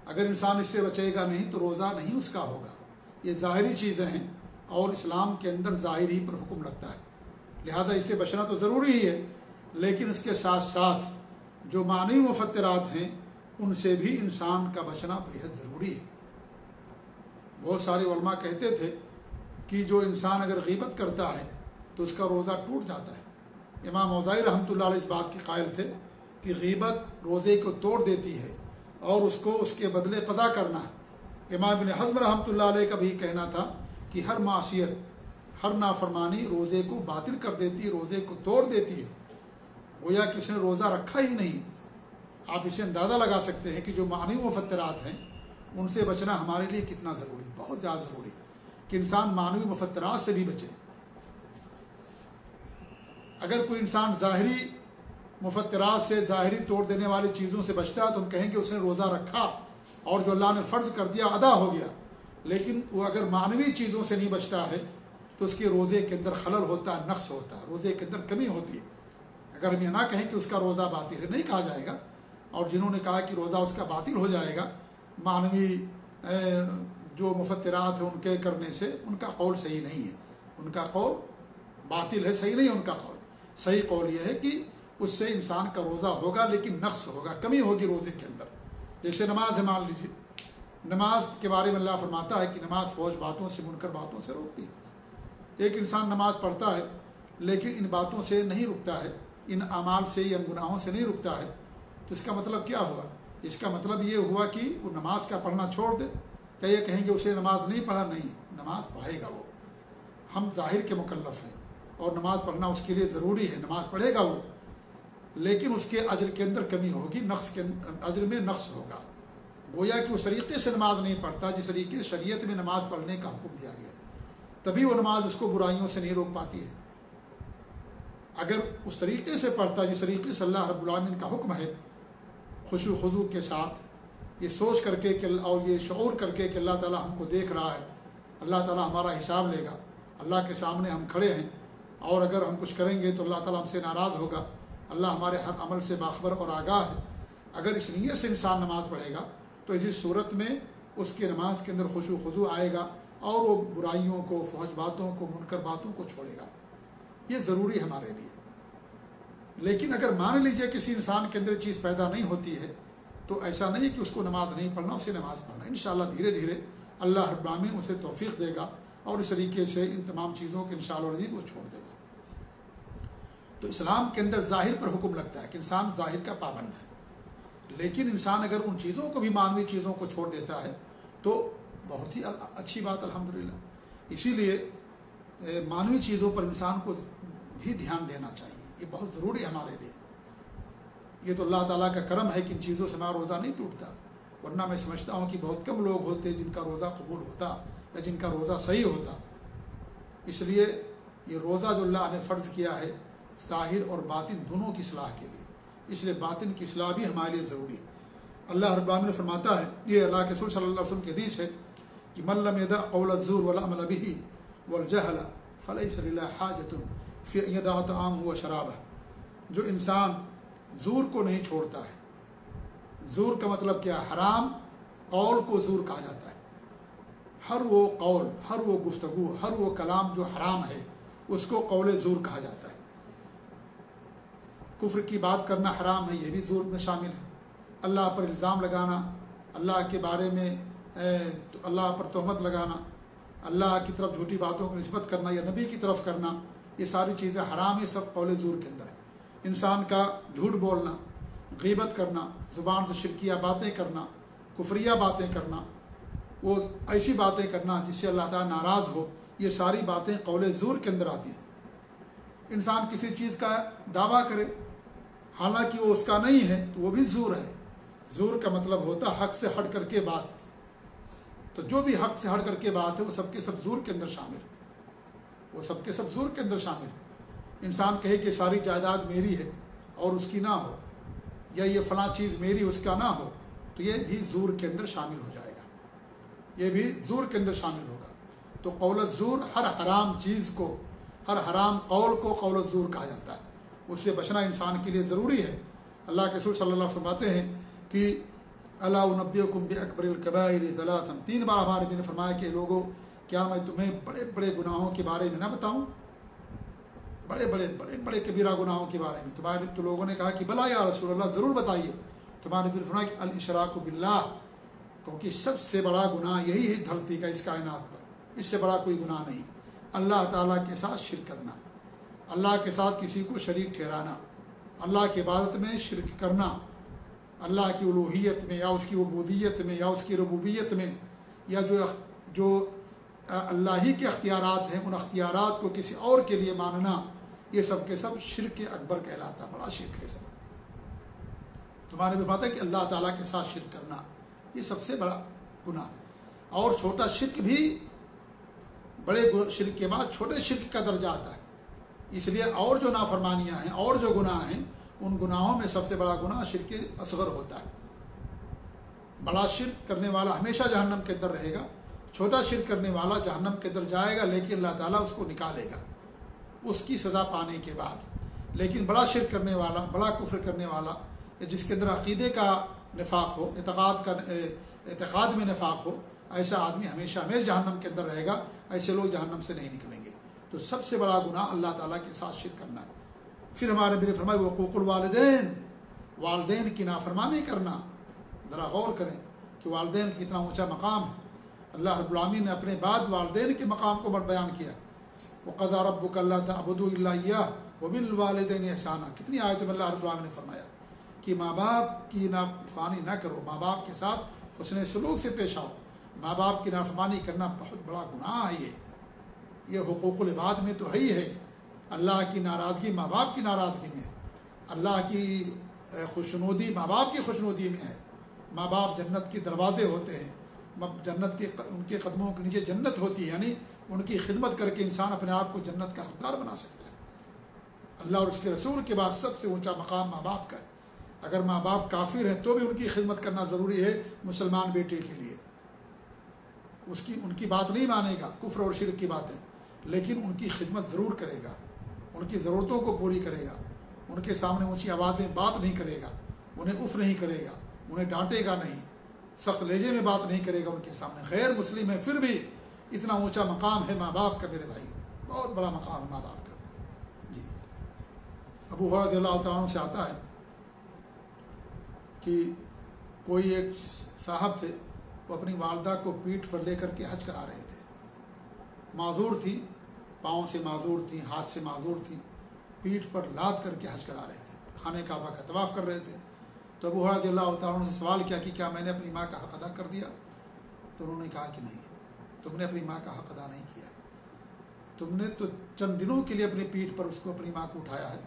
اگر انسان اس سے بچے گا نہیں تو روزہ نہیں اس کا ہوگا۔ یہ ظاہری چیزیں ہیں اور اسلام کے اندر ظاہر ہی پر حکم لگتا ہے، لہذا اس سے بچنا تو ضروری ہی ہے، لیکن اس کے ساتھ ساتھ جو معنوی مفطرات ہیں ان سے بھی انسان کا بچنا بےحد ضروری ہے۔ بہت سارے علماء کہتے تھے کہ جو انسان اگر غیبت کرتا ہے تو اس کا روزہ ٹوٹ جاتا ہے۔ امام اوزاعی رحمۃ اللہ علیہ اس بات کے قائل تھے کہ غیبت روزے کو توڑ دیتی ہے اور اس کو اس کے بدلے قضا کرنا ہے۔ امام ابن حزم رحمۃ اللہ علیہ کا بھی کہنا تھا کہ ہر معصیت، ہر نافرمانی روزے کو باطل کر دیتی ہے، روزے کو توڑ دیتی ہے، گویا کہ اس نے روزہ رکھا ہی نہیں۔ آپ اسے اندازہ لگا سکتے ہیں کہ جو معنوی مفطرات ہیں ان سے بچنا ہمارے لیے کتنا ضروری، بہت زیادہ ضروری کہ انسان معنوی مفطرات سے بھی بچے۔ اگر کوئی انسان ظاہری مفطرات سے، ظاہری توڑ دینے والی چیزوں سے بچتا ہے تو ہم کہیں کہ اس نے روزہ رکھا اور جو اللہ نے فرض کر دیا ادا ہو گیا، لیکن وہ اگر معنوی چیزوں سے نہیں بچتا ہے تو اس کے روزے کے اندر خلل ہوتا ہے، نقص ہوتا ہے، روزے کے اندر کمی ہوتی ہے۔ اگر ہم یہ نہ کہیں کہ اس کا روزہ باطل ہے، نہیں کہا جائے گا، اور جنہوں نے کہا کہ روزہ اس کا باطل ہو جائے گا معنوی جو مفترات ہیں ان کے کرنے سے ان کا قول صحیح نہیں ہے، ان کا قول باطل ہے، صحیح نہیں ہے ان کا قول۔ صحیح قول یہ ہے کہ اس سے انسان کا روزہ ہوگا لیکن نقص ہوگا، کمی ہوگی روزے کے اندر۔ جیسے نماز ہے، مان لیجیے نماز کے بارے میں اللہ فرماتا ہے کہ نماز فحش باتوں سے، منکر باتوں سے روکتی ہے۔ ایک انسان نماز پڑھتا ہے لیکن ان باتوں سے نہیں رکتا ہے، ان اعمال سے یا ان گناہوں سے نہیں رکتا ہے، تو اس کا مطلب کیا ہوا؟ اس کا مطلب یہ ہوا کہ وہ نماز کا پڑھنا چھوڑ دے۔ کہ یہ کہیں گے اسے نماز نہیں پڑھا؟ نہیں، نماز پڑھے گا وہ۔ ہم ظاہر کے مکلف ہیں اور نماز پڑھنا اس کے لیے ضروری ہے، نماز پڑھے گا وہ، لیکن اس کے اجر کے اندر کمی ہوگی، نقص کے اجر میں نقص ہوگا۔ گویا کہ اس طریقے سے نماز نہیں پڑھتا جس طریقے شریعت میں نماز پڑھنے کا حکم دیا گیا، تبھی وہ نماز اس کو برائیوں سے نہیں روک پاتی ہے۔ اگر اس طریقے سے پڑھتا جس طریقے سے اللہ رب العالمین کا حکم ہے، خشوع و خضوع کے ساتھ، یہ سوچ کر کے کہ اور یہ شعور کر کے کہ اللہ تعالیٰ ہم کو دیکھ رہا ہے، اللہ تعالیٰ ہمارا حساب لے گا، اللہ کے سامنے ہم کھڑے ہیں، اور اگر ہم کچھ کریں گے تو اللہ تعالیٰ ہم سے ناراض ہوگا، اللہ ہمارے ہر عمل سے باخبر اور آگاہ ہے۔ اگر اس نیت سے انسان نماز پڑھے گا تو اسی صورت میں اس کے نماز کے اندر خشوع و خضوع آئے گا اور وہ برائیوں کو، فحش باتوں کو، منکر باتوں کو چھوڑے گا۔ یہ ضروری ہے ہمارے لیے۔ لیکن اگر مان لیجئے کسی انسان کے اندر چیز پیدا نہیں ہوتی ہے تو ایسا نہیں کہ اس کو نماز نہیں پڑھنا، اسے نماز پڑھنا۔ انشاءاللہ دھیرے دھیرے اللہ رب العالمین اسے توفیق دے گا اور اس طریقے سے ان تمام چیزوں کے انشاءاللہ العزیز وہ چھوڑ دے گا۔ تو اسلام کے اندر ظاہر پر حکم لگتا ہے کہ انسان ظاہر کا پابند ہے، لیکن انسان اگر ان چیزوں کو بھی، مانوی چیزوں کو چھوڑ دیتا ہے تو بہت ہی اچھی بات الحمدللہ۔ اسی لیے مانوی چیزوں پر انسان کو بھی دھیان دینا چاہیے، یہ بہت ضروری ہے ہمارے لیے۔ یہ تو اللہ تعالیٰ کا کرم ہے کہ ان چیزوں سے ہمارا روزہ نہیں ٹوٹتا، ورنہ میں سمجھتا ہوں کہ بہت کم لوگ ہوتے جن کا روزہ قبول ہوتا یا جن کا روزہ صحیح ہوتا۔ اس لیے یہ روزہ جو اللہ نے فرض کیا ہے ظاہر اور باطن دونوں کی اصلاح کے لیے، اس لیے باطن کی اصلاح بھی ہمارے لیے ضروری ہے۔ اللہ رب العالمین نے فرماتا ہے، یہ اللہ کے رسول صلی اللہ علیہ وسلم کی حدیث ہے کہ من لم يدع قول الزور والعمل به والجهل فليس لله حاجة في ان يدع طعامه وشرابه۔ جو انسان زور کو نہیں چھوڑتا ہے، زور کا مطلب کیا؟ حرام قول کو زور کہا جاتا ہے۔ ہر وہ قول، ہر وہ گفتگو، ہر وہ کلام جو حرام ہے اس کو قول زور کہا جاتا ہے۔ کفر کی بات کرنا حرام ہے، یہ بھی زور میں شامل ہے۔ اللہ پر الزام لگانا، اللہ کے بارے میں اللہ پر تہمت لگانا، اللہ کی طرف جھوٹی باتوں کو نسبت کرنا یا نبی کی طرف کرنا، یہ ساری چیزیں حرام ہیں، سب قول زور کے اندر ہے۔ انسان کا جھوٹ بولنا، غیبت کرنا، زبان سے شرکیہ باتیں کرنا، کفریہ باتیں کرنا، وہ ایسی باتیں کرنا جس سے اللہ تعالیٰ ناراض ہو، یہ ساری باتیں قول زور کے اندر آتی ہیں۔ انسان کسی چیز کا دعویٰ کرے حالانکہ وہ اس کا نہیں ہے تو وہ بھی زور ہے۔ زور کا مطلب ہوتا ہے حق سے ہٹ کر کے بات، تو جو بھی حق سے ہٹ کر کے بات ہے وہ سب کے سب زور کے اندر شامل ہے، وہ سب کے سب زور کے اندر شامل ہے۔ انسان کہے کہ ساری جائیداد میری ہے اور اس کی نہ ہو، یا یہ فلاں چیز میری اس کا نہ ہو، تو یہ بھی زور کے اندر شامل ہو جائے گا، یہ بھی زور کے اندر شامل ہوگا۔ تو قول الزور ہر حرام چیز کو، ہر حرام قول کو قول الزور کہا جاتا ہے، اس سے بچنا انسان کے لیے ضروری ہے۔ اللہ کے رسول صلی اللہ علیہ وسلم فرماتے ہیں کہ الا انبئکم باکبر الکبائر ثلاثا، 3 بار ہمارے نبی نے فرمایا کہ لوگوں کیا میں تمہیں بڑے بڑے گناہوں کے بارے میں نہ بتاؤں، بڑے بڑے کبیرہ گناہوں کے بارے میں؟ تمہارے تو لوگوں نے کہا کہ بلا یا رسول اللہ، ضرور بتائیے۔ تمہارے نبی نے فرمایا کہ الاشراک باللہ، کیونکہ سب سے بڑا گناہ یہی ہے دھرتی کا، اس کائنات پر اس سے بڑا کوئی گناہ نہیں۔ اللہ تعالیٰ کے ساتھ شرک کرنا، اللہ کے ساتھ کسی کو شریک ٹھہرانا، اللہ کی عبادت میں شرک کرنا، اللہ کی الوہیت میں یا اس کی عبودیت میں یا اس کی ربوبیت میں، یا جو اللہ ہی کے اختیارات ہیں ان اختیارات کو کسی اور کے لیے ماننا، یہ سب کے سب شرک اکبر کہلاتا ہے، بڑا شرک ہے سب۔ تمہارے بھی بات ہے کہ اللہ تعالیٰ کے ساتھ شرک کرنا یہ سب سے بڑا گناہ، اور چھوٹا شرک بھی بڑے شرک کے بعد چھوٹے شرک کا درجہ آتا ہے۔ اس لیے اور جو نافرمانیاں ہیں اور جو گناہ ہیں ان گناہوں میں سب سے بڑا گناہ شرک اصغر ہوتا ہے۔ بڑا شرک کرنے والا ہمیشہ جہنم کے اندر رہے گا، چھوٹا شرک کرنے والا جہنم کے اندر جائے گا لیکن اللہ تعالیٰ اس کو نکالے گا اس کی سزا پانے کے بعد۔ لیکن بڑا شرک کرنے والا، بڑا کفر کرنے والا، جس کے اندر عقیدے کا نفاق ہو، اعتقاد کا اعتقاد میں نفاق ہو، ایسا آدمی ہمیشہ جہنم کے اندر رہے گا، ایسے لوگ جہنم سے نہیں نکلیں گے۔ تو سب سے بڑا گناہ اللہ تعالیٰ کے ساتھ شرک کرنا ہے۔ پھر ہمارے نبی نے فرمایا وقوق الوالدین، والدین کی نافرمانی کرنا۔ ذرا غور کریں کہ والدین کی اتنا اونچا مقام ہے۔ اللہ رب العالمین نے اپنے بعد والدین کے مقام کو بیان کیا، وَقَضَىٰ رَبُّكَ أَلَّا تَعْبُدُوا إِلَّا إِيَّاهُ وَبِالْوَالِدَيْنِ إِحْسَانًا۔ کتنی آیتوں میں اللہ رب العالمین نے فرمایا کہ ماں باپ کی نافرمانی نہ کرو، ماں باپ کے ساتھ حسن سلوک سے پیش آؤ۔ ماں باپ کی نافرمانی کرنا بہت بڑا گناہ ہے۔ یہ حقوق العباد میں تو ہے ہی ہے۔ اللہ کی ناراضگی ماں باپ کی ناراضگی میں ہے، اللہ کی خوشنودی ماں باپ کی خوشنودی میں ہے۔ ماں باپ جنت کے دروازے ہوتے ہیں، جنت کے ان کے قدموں کے نیچے جنت ہوتی ہے، یعنی ان کی خدمت کر کے انسان اپنے آپ کو جنت کا حقدار بنا سکتا ہے۔ اللہ اور اس کے رسول کے بعد سب سے اونچا مقام ماں باپ کا ہے۔ اگر ماں باپ کافر ہیں تو بھی ان کی خدمت کرنا ضروری ہے مسلمان بیٹے کے لیے۔ ان کی بات نہیں مانے گا، کفر اور شرک کی باتیں، لیکن ان کی خدمت ضرور کرے گا، ان کی ضرورتوں کو پوری کرے گا، ان کے سامنے اونچی آوازیں بات نہیں کرے گا، انہیں اف نہیں کرے گا، انہیں ڈانٹے گا نہیں، سخت لہجے میں بات نہیں کرے گا ان کے سامنے۔ غیر مسلم ہے پھر بھی اتنا اونچا مقام ہے ماں باپ کا، میرے بھائی بہت بڑا مقام ہے ماں باپ کا۔ جی ابو ہریرہ رضی اللہ تعالیٰ عنہ سے آتا ہے کہ کوئی ایک صاحب تھے، وہ اپنی والدہ کو پیٹھ پر لے کر کے حج کرا رہے تھے۔ معذور تھی، پاؤں سے معذور تھیں، ہاتھ سے معذور تھیں، پیٹھ پر لاد کر کے حج کرا رہے تھے، خانہ کعبہ کا طواف کر رہے تھے۔ تو ابو ہریرہ رضی اللہ تعالیٰ عنہ سے سوال کیا کہ کیا میں نے اپنی ماں کا حق ادا کر دیا؟ تو انہوں نے کہا کہ نہیں، تم نے اپنی ماں کا حق ادا نہیں کیا۔ تم نے تو چند دنوں کے لیے اپنی پیٹھ پر اس کو اپنی ماں کو اٹھایا ہے،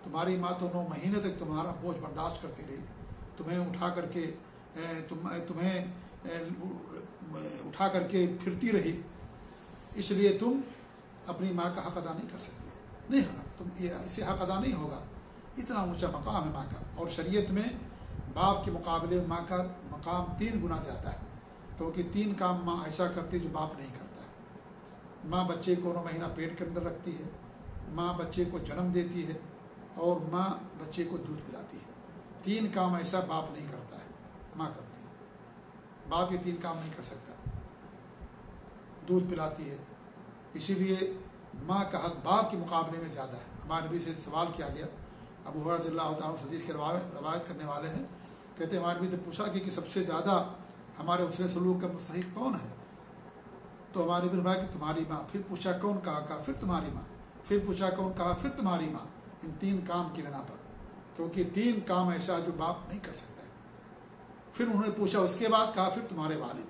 تمہاری ماں تو 9 مہینے تک تمہارا بوجھ برداشت کرتی رہی، تمہیں اٹھا کر کے پھرتی رہی، اس لیے تم اپنی ماں کا حق ادا نہیں کر سکتے۔ نہیں ہاں، تم اسے حق ادا نہیں ہوگا۔ اتنا اونچا مقام ہے ماں کا، اور شریعت میں باپ کے مقابلے ماں کا مقام 3 گنا زیادہ ہے، کیونکہ 3 کام ماں ایسا کرتی جو باپ نہیں کرتا ہے۔ ماں بچے کو 9 مہینہ پیٹ کے اندر رکھتی ہے، ماں بچے کو جنم دیتی ہے، اور ماں بچے کو دودھ پلاتی ہے۔ 3 کام ایسا باپ نہیں کرتا ہے، ماں کرتی ہے۔ باپ یہ 3 کام نہیں کر سکتا، دودھ پلاتی ہے، اسی لیے ماں کا حق باپ کے مقابلے میں زیادہ ہے۔ ہمارے نبی سے سوال کیا گیا، ابو ہریرہ رضی اللہ تعالیٰ عنہ حدیث کے روایت کرنے والے ہیں، کہتے ہیں ہمارے نبی سے پوچھا کہ سب سے زیادہ ہمارے حسن سلوک کا مستحق کون ہے؟ تو ہمارے نبی نے فرمایا کہ تمہاری ماں۔ پھر پوچھا کون؟ کہا پھر تمہاری ماں۔ پھر پوچھا کون؟ کہا پھر تمہاری ماں۔ ان 3 کام کی بنا پر، کیونکہ 3 کام ایسا جو باپ نہیں کر سکتا ہے۔ پھر انہوں نے پوچھا اس کے بعد، کہا پھر تمہارے والد۔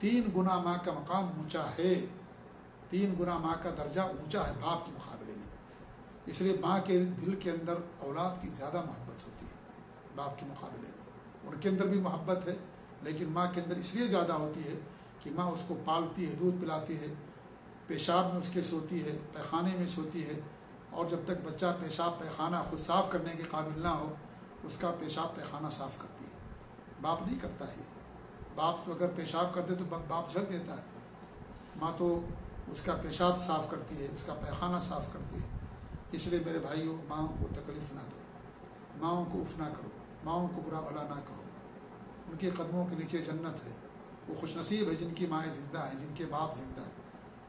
3 گنا ماں کا مقام اونچا ہے، 3 گنا ماں کا درجہ اونچا ہے باپ کے مقابلے میں۔ اس لیے ماں کے دل کے اندر اولاد کی زیادہ محبت ہوتی ہے باپ کے مقابلے میں۔ ان کے اندر بھی محبت ہے، لیکن ماں کے اندر اس لیے زیادہ ہوتی ہے کہ ماں اس کو پالتی ہے، دودھ پلاتی ہے، پیشاب میں اس کے سوتی ہے، پیخانے میں سوتی ہے، اور جب تک بچہ پیشاب پیخانہ خود صاف کرنے کے قابل نہ ہو اس کا پیشاب پیخانہ صاف کرتی ہے۔ باپ نہیں کرتا ہے۔ باپ تو اگر پیشاب کرتے تو باپ جھڑک دیتا ہے، ماں تو اس کا پیشاب صاف کرتی ہے، اس کا پیخانہ صاف کرتی ہے۔ اس لیے میرے بھائیوں، ماں کو تکلیف نہ دو، ماؤں کو اف نہ کرو، ماؤں کو برا بھلا نہ کہو۔ ان کے قدموں کے نیچے جنت ہے۔ وہ خوش نصیب ہے جن کی مائیں زندہ ہیں، جن کے باپ زندہ ہیں،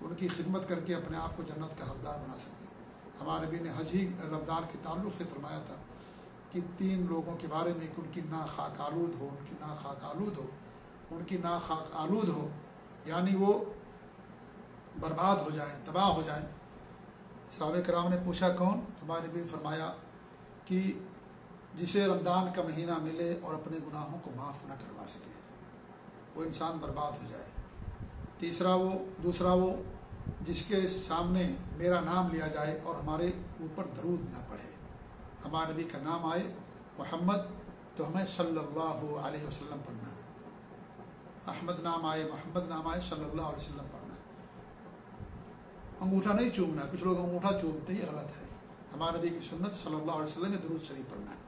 ان کی خدمت کر کے اپنے آپ کو جنت کا حقدار بنا سکتے ہیں۔ ہمارے نبی نے حج ہی رمضان کے تعلق سے فرمایا تھا کہ 3 لوگوں کے بارے میں کہ ان کی ناک خاک آلود ہو، ان کی ناک خاک آلود ہو، ان کی ناک خاک آلود ہو، یعنی وہ برباد ہو جائیں، تباہ ہو جائیں۔ صحابہ کرام نے پوچھا کون؟ ہمارے نبی نے فرمایا کہ جسے رمضان کا مہینہ ملے اور اپنے گناہوں کو معاف نہ کروا سکے، وہ انسان برباد ہو جائے۔ دوسرا وہ جس کے سامنے میرا نام لیا جائے اور ہمارے اوپر درود نہ پڑھے۔ ہمارے نبی کا نام آئے محمد تو ہمیں صلی اللہ علیہ وسلم پڑھنا ہے۔ احمد نام آئے، محمد نام آئے، صلی اللہ علیہ وسلم پڑھنا ہے۔ انگوٹھا نہیں چومنا، کچھ لوگ انگوٹھا چومتے ہیں، یہ غلط ہے۔ ہمارے نبی کی سنت صلی اللہ علیہ وسلم میں درود شریف پڑھنا ہے۔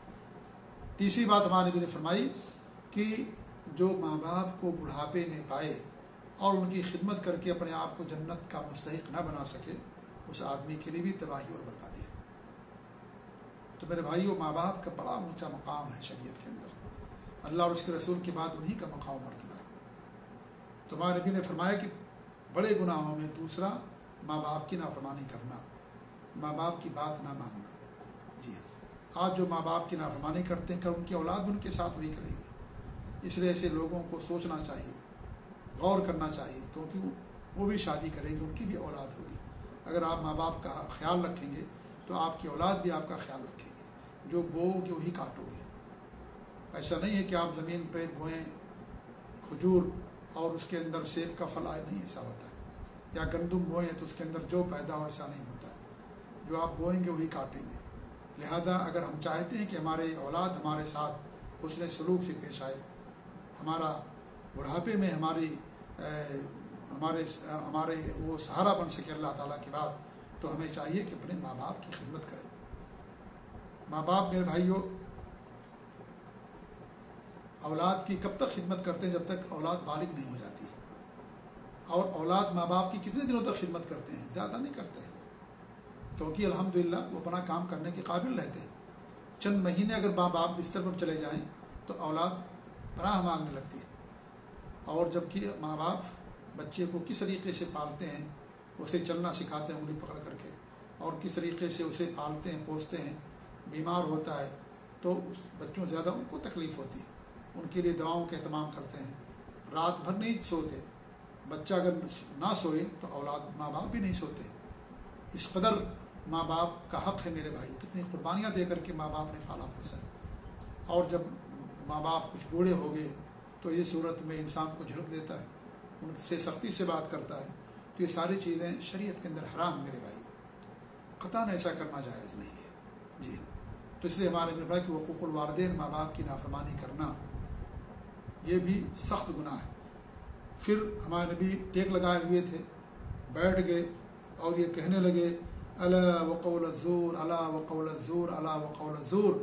تیسری بات ہمارے نبی نے فرمائی کہ جو ماں باپ کو بڑھاپے میں پائے اور ان کی خدمت کر کے اپنے آپ کو جنت کا مستحق نہ بنا سکے، اس آدمی کے لیے بھی تباہی اور بربادی ہے۔ تو میرے بھائیوں، ماں باپ کا بڑا اونچا مقام ہے شریعت کے اندر۔ اللہ اور اس کے رسول کے بعد انہی کا مقام و مرتبہ ہے۔ تو ہمارے نبی نے فرمایا کہ بڑے گناہوں میں دوسرا ماں باپ کی نافرمانی کرنا، ماں باپ کی بات نہ ماننا۔ جی ہاں، آج جو ماں باپ کی نافرمانی کرتے ہیں کہ ان کی اولاد بھی ان کے ساتھ وہی کرے گی۔ اس لیے سے لوگوں کو سوچنا چاہیے، غور کرنا چاہیے، کیونکہ وہ بھی شادی کریں گے، ان کی بھی اولاد ہوگی۔ اگر آپ ماں باپ کا خیال رکھیں گے تو آپ کی اولاد بھی آپ کا خیال رکھے گی۔ جو بو گے وہی کاٹو گے۔ ایسا نہیں ہے کہ آپ زمین پہ بوئیں کھجور اور اس کے اندر سیب کا پھل آئے، نہیں ایسا ہوتا ہے۔ یا گندم بوئیں تو اس کے اندر جو پیدا ہو، ایسا نہیں ہوتا ہے۔ جو آپ بوئیں گے وہی کاٹیں گے۔ لہذا اگر ہم چاہتے ہیں کہ ہمارے اولاد ہمارے ساتھ حسن سلوک سے پیش آئے، ہمارا بڑھاپے میں ہمارے وہ سہارا بن سکے اللہ تعالیٰ کی بات، تو ہمیں چاہیے کہ اپنے ماں باپ کی خدمت کریں۔ ماں باپ میرے بھائیوں اولاد کی کب تک خدمت کرتے ہیں؟ جب تک اولاد بالغ نہیں ہو جاتی۔ اور اولاد ماں باپ کی کتنے دنوں تک خدمت کرتے ہیں؟ زیادہ نہیں کرتے ہیں، کیونکہ الحمدللہ وہ اپنا کام کرنے کے قابل رہتے ہیں۔ چند مہینے اگر ماں باپ بستر پر چلے جائیں تو اولاد پناہ مانگنے لگتی ہے۔ اور جب کہ ماں باپ بچے کو کس طریقے سے پالتے ہیں، اسے چلنا سکھاتے ہیں انگلی پکڑ کر کے، اور کس طریقے سے اسے پالتے ہیں پوستے ہیں، بیمار ہوتا ہے تو بچوں زیادہ ان کو تکلیف ہوتی ہے، ان کے لیے دواؤں کا اہتمام کرتے ہیں، رات بھر نہیں سوتے۔ بچہ اگر نہ سوئے تو اولاد ماں باپ بھی نہیں سوتے۔ اس قدر ماں باپ کا حق ہے میرے بھائی، کتنی قربانیاں دے کر کے ماں باپ نے پالا پوسا ہے۔ اور جب ماں باپ کچھ بوڑھے ہو گئے تو یہ صورت میں انسان کو جھڑک دیتا ہے، ان سے سختی سے بات کرتا ہے، تو یہ ساری چیزیں شریعت کے اندر حرام میرے بھائی، قطعاً ایسا کرنا جائز نہیں ہے۔ جی تو اس لیے ہمارے میرے بھائی کہ حقوق الوالدین، ماں باپ کی نافرمانی کرنا، یہ بھی سخت گناہ ہے۔ پھر ہمارے نبی ٹیک لگائے ہوئے تھے، بیٹھ گئے اور یہ کہنے لگے الا وقول الزور، الا وقول الزور، الا وقول الزور،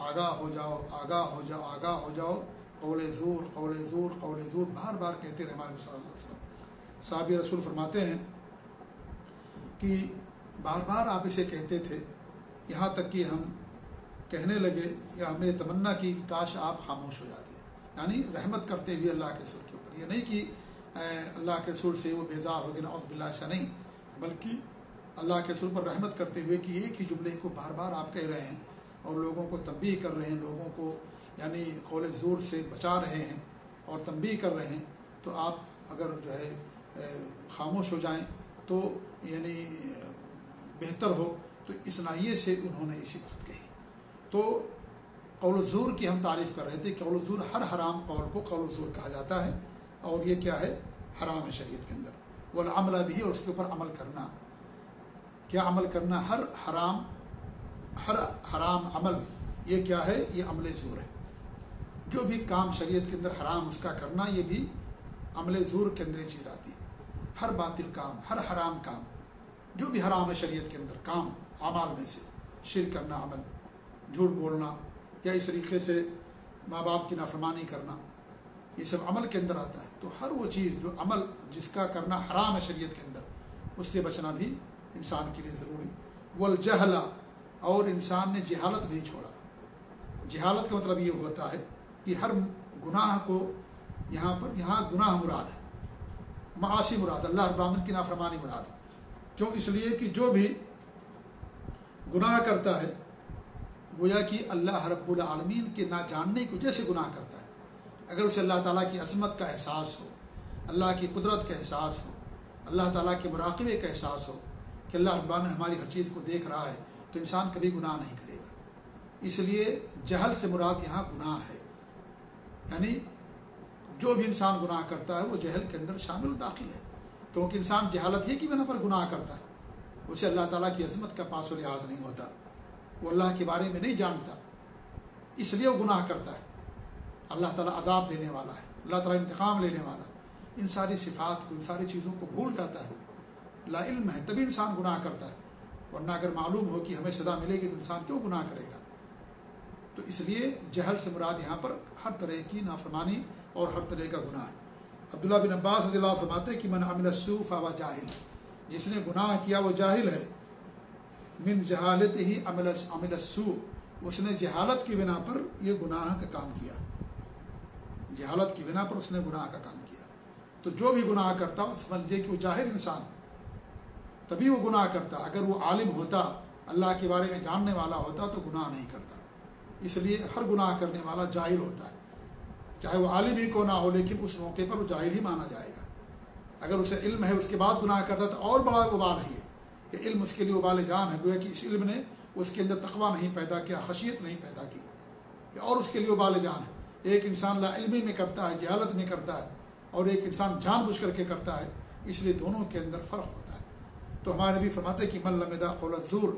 آگاہ ہو جاؤ، آگاہ ہو جاؤ، آگاہ ہو جاؤ، قول زور، قول زور، قول زور، بار بار کہتے رہے ہمارے صلی اللہ علیہ وسلم۔ صحابی رسول فرماتے ہیں کہ بار بار آپ اسے کہتے تھے، یہاں تک کہ ہم کہنے لگے یا ہم نے تمنا کی کہ کاش آپ خاموش ہو جاتے، یعنی رحمت کرتے ہوئے اللہ کے رسول کے اوپر۔ یہ نہیں کہ اللہ کے رسول سے وہ بیزار ہو گئے، نعوذ باللہ، ایسا نہیں، بلکہ اللہ کے رسول پر رحمت کرتے ہوئے کہ ایک ہی جملے کو بار بار آپ کہہ رہے ہیں اور لوگوں کو تنبیہ کر رہے ہیں، لوگوں کو یعنی قول زور سے بچا رہے ہیں اور تنبیہ کر رہے ہیں، تو آپ اگر جو ہے خاموش ہو جائیں تو یعنی بہتر ہو۔ تو اس ناحیے سے انہوں نے اسی بات کہی۔ تو قول الزور کی ہم تعریف کر رہے تھے کہ قول الزور، ہر حرام قول کو قول الزور کہا جاتا ہے، اور یہ کیا ہے؟ حرام ہے شریعت کے اندر۔ والعمل بھی، اور اس کے اوپر عمل کرنا۔ کیا عمل کرنا؟ ہر حرام عمل یہ کیا ہے؟ یہ عمل زور ہے۔ جو بھی کام شریعت کے اندر حرام اس کا کرنا، یہ بھی عمل زور کے اندر یہ چیز آتی ہے۔ ہر باطل کام، ہر حرام کام، جو بھی حرام ہے شریعت کے اندر کام، اعمال میں سے شرک کرنا عمل، جھوٹ بولنا، یا اس طریقے سے ماں باپ کی نافرمانی کرنا، یہ سب عمل کے اندر آتا ہے۔ تو ہر وہ چیز جو عمل جس کا کرنا حرام ہے شریعت کے اندر، اس سے بچنا بھی انسان کے لیے ضروری۔ والجہل، اور انسان نے جہالت نہیں چھوڑا۔ جہالت کا مطلب یہ ہوتا ہے کہ ہر گناہ کو یہاں گناہ مراد ہے، معاصی مراد، اللہ رب العالمین کی نافرمانی مراد ہے۔ کیوں؟ اس لیے کہ جو بھی گناہ کرتا ہے گویا کہ اللہ رب العالمین کے نہ جاننے کی وجہ سے گناہ کرتا ہے۔ اگر اسے اللہ تعالیٰ کی عظمت کا احساس ہو، اللہ کی قدرت کا احساس ہو، اللہ تعالیٰ کے مراقبے کا احساس ہو کہ اللہ رب العالمین ہماری ہر چیز کو دیکھ رہا ہے، تو انسان کبھی گناہ نہیں کرے گا۔ اس لیے جہل سے مراد یہاں گناہ ہے، یعنی جو بھی انسان گناہ کرتا ہے وہ جہل کے اندر شامل داخل ہے، کیونکہ انسان جہالت ہی کی بنا پر گناہ کرتا ہے، اسے اللہ تعالیٰ کی عظمت کا پاس و لحاظ نہیں ہوتا، وہ اللہ کے بارے میں نہیں جانتا، اس لیے وہ گناہ کرتا ہے۔ اللہ تعالیٰ عذاب دینے والا ہے، اللہ تعالیٰ انتقام لینے والا ہے، ان ساری صفات کو، ان ساری چیزوں کو بھول جاتا ہے، لا علم ہے، تبھی انسان گناہ کرتا ہے، ورنہ اگر معلوم ہو کہ ہمیں سزا ملے گی تو انسان کیوں گناہ کرے گا؟ تو اس لیے جہل سے مراد یہاں پر ہر طرح کی نافرمانی اور ہر طرح کا گناہ ہے۔ عبداللہ بن عباس رضی اللہ عنہ فرماتے ہیں کہ من عمل السوء فهو جاہل، جس نے گناہ کیا وہ جاہل ہے، من جہالت ہی عمل السوء، اس نے جہالت کی بنا پر یہ گناہ کا کام کیا، جہالت کی بنا پر اس نے گناہ کا کام کیا۔ تو جو بھی گناہ کرتا سمجھ لیجیے کہ وہ جاہل انسان تبھی وہ گناہ کرتا. اگر وہ عالم ہوتا, اللہ کے بارے میں جاننے والا ہوتا تو گناہ نہیں کرتا. اس لیے ہر گناہ کرنے والا جاہل ہوتا ہے, چاہے وہ عالم ہی کو نہ ہو, لیکن اس موقع پر وہ جاہل ہی مانا جائے گا. اگر اسے علم ہے اس کے بعد گناہ کرتا تو اور بڑا وبال ہے کہ علم اس کے لیے وبال جان ہے, گویا کہ اس علم نے اس کے اندر تقویٰ نہیں پیدا کیا, خشیت نہیں پیدا کی, کہ اور اس کے لیے وبال جان ہے. ایک انسان لا علمی میں کرتا ہے, جہالت میں کرتا ہے, اور ایک انسان جان بوجھ کر کے کرتا ہے. اس لیے دونوں کے اندر فرق ہوتا ہے. تو ہمارے نبی فرماتے ہیں کہ من لم یدع قول الزور,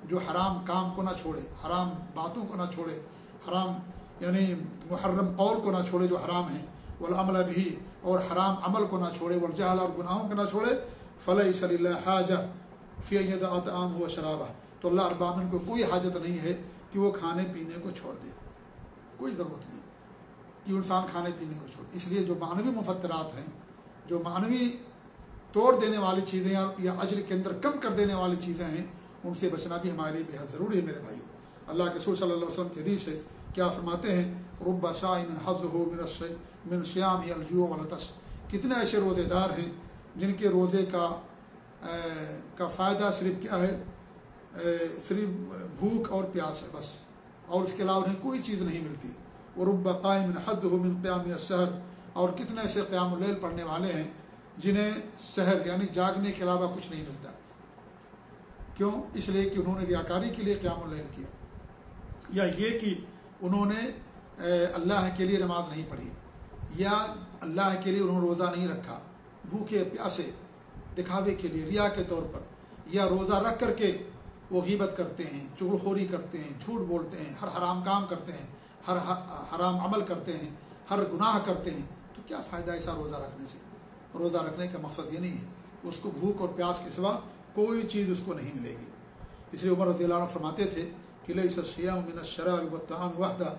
جو حرام کام کو نہ چھوڑے, حرام باتوں کو نہ چھوڑے, حرام یعنی محرم قول کو نہ چھوڑے جو حرام ہیں, والعمل بھی, اور حرام عمل کو نہ چھوڑے, والجہل, اور گناہوں کو نہ چھوڑے, فلیس للہ حاجہ فی ان یدع طعامہ وشرابہ, تو اللہ رب العالمین کو کوئی حاجت نہیں ہے کہ وہ کھانے پینے کو چھوڑ دے. کوئی ضرورت نہیں کہ انسان کھانے پینے کو چھوڑ. اس لیے جو معنوی مفطرات ہیں, جو معنوی توڑ دینے والی چیزیں یا اجر کے اندر کم کر دینے والی چیزیں ہیں, ان سے بچنا بھی ہمارے لیے بہت ضروری ہے میرے بھائیو. اللہ کے رسول صلی اللہ علیہ وسلم کی حدیث ہے, کیا فرماتے ہیں, رب صائم حظہ من صیام الجوع والعطش, کتنے ایسے روزے دار ہیں جن کے روزے کا فائدہ صرف کیا ہے, صرف بھوک اور پیاس ہے بس, اور اس کے علاوہ انہیں کوئی چیز نہیں ملتی. ورب قائم حظہ من قیام السحر, اور کتنے ایسے قیام اللیل پڑھنے والے ہیں جنہیں سحر یعنی جاگنے کے علاوہ کچھ نہیں ملتا. کیوں؟ اس لیے کہ انہوں نے ریاکاری کے لیے قیام اللیل کیا, یا یہ کہ انہوں نے اللہ کے لیے نماز نہیں پڑھی, یا اللہ کے لیے انہوں نے روزہ نہیں رکھا, بھوکے پیاسے دکھاوے کے لیے ریا کے طور پر, یا روزہ رکھ کر کے وہ غیبت کرتے ہیں, چغلخوری کرتے ہیں, جھوٹ بولتے ہیں, ہر حرام کام کرتے ہیں, ہر حرام عمل کرتے ہیں, ہر گناہ کرتے ہیں. تو کیا فائدہ ایسا روزہ رکھنے سے؟ روزہ رکھنے کا مقصد یہ نہیں ہے, اس کو بھوک اور پیاس کے سوا کوئی چیز اس کو نہیں ملے گی. اس لیے عمر رضی اللہ عنہ فرماتے تھے کہ لیس الصیام من الشراب والطعام وحدہ,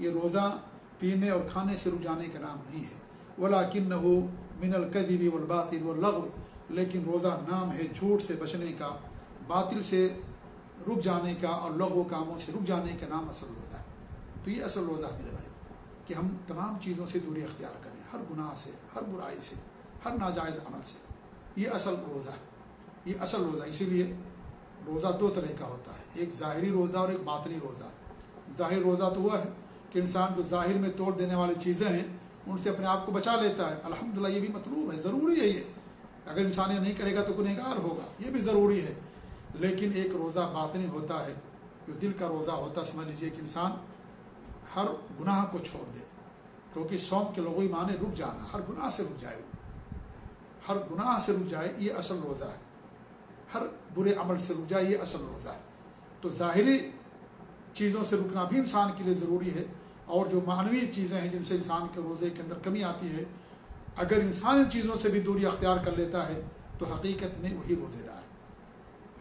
یہ روزہ پینے اور کھانے سے رک جانے کا نام نہیں ہے, ولکنہ من الکذب والباطل واللغو, لیکن روزہ نام ہے جھوٹ سے بچنے کا, باطل سے رک جانے کا, اور لغو کاموں سے رک جانے کا نام اصل روزہ ہے. تو یہ اصل روزہ ہے میرے بھائی, کہ ہم تمام چیزوں سے دوری اختیار کریں, ہر گناہ سے, ہر برائی سے, ہر ناجائز عمل سے. یہ اصل روزہ ہے, یہ اصل روزہ. اسی لیے روزہ دو طرح کا ہوتا ہے, ایک ظاہری روزہ اور ایک باطنی روزہ. ظاہر روزہ تو وہ ہے کہ انسان جو ظاہر میں توڑ دینے والی چیزیں ہیں ان سے اپنے آپ کو بچا لیتا ہے. الحمدللہ یہ بھی مطلوب ہے, ضروری ہے. یہ اگر انسان یہ نہیں کرے گا تو گنہگار ہوگا, یہ بھی ضروری ہے. لیکن ایک روزہ باطنی ہوتا ہے جو دل کا روزہ ہوتا ہے. سمجھ لیجیے کہ انسان ہر گناہ کو چھوڑ دے, کیونکہ صوم کے لغوی معنی رک جانا, ہر گناہ سے رک جائے, ہر گناہ سے رک جائے, یہ اصل روزہ ہے. ہر برے عمل سے رک جائے, یہ اصل روزہ ہے. تو ظاہری چیزوں سے رکنا بھی انسان کے لیے ضروری ہے, اور جو معنوی چیزیں ہیں جن سے انسان کے روزے کے اندر کمی آتی ہے, اگر انسان ان چیزوں سے بھی دوری اختیار کر لیتا ہے تو حقیقت میں وہی روزے دار,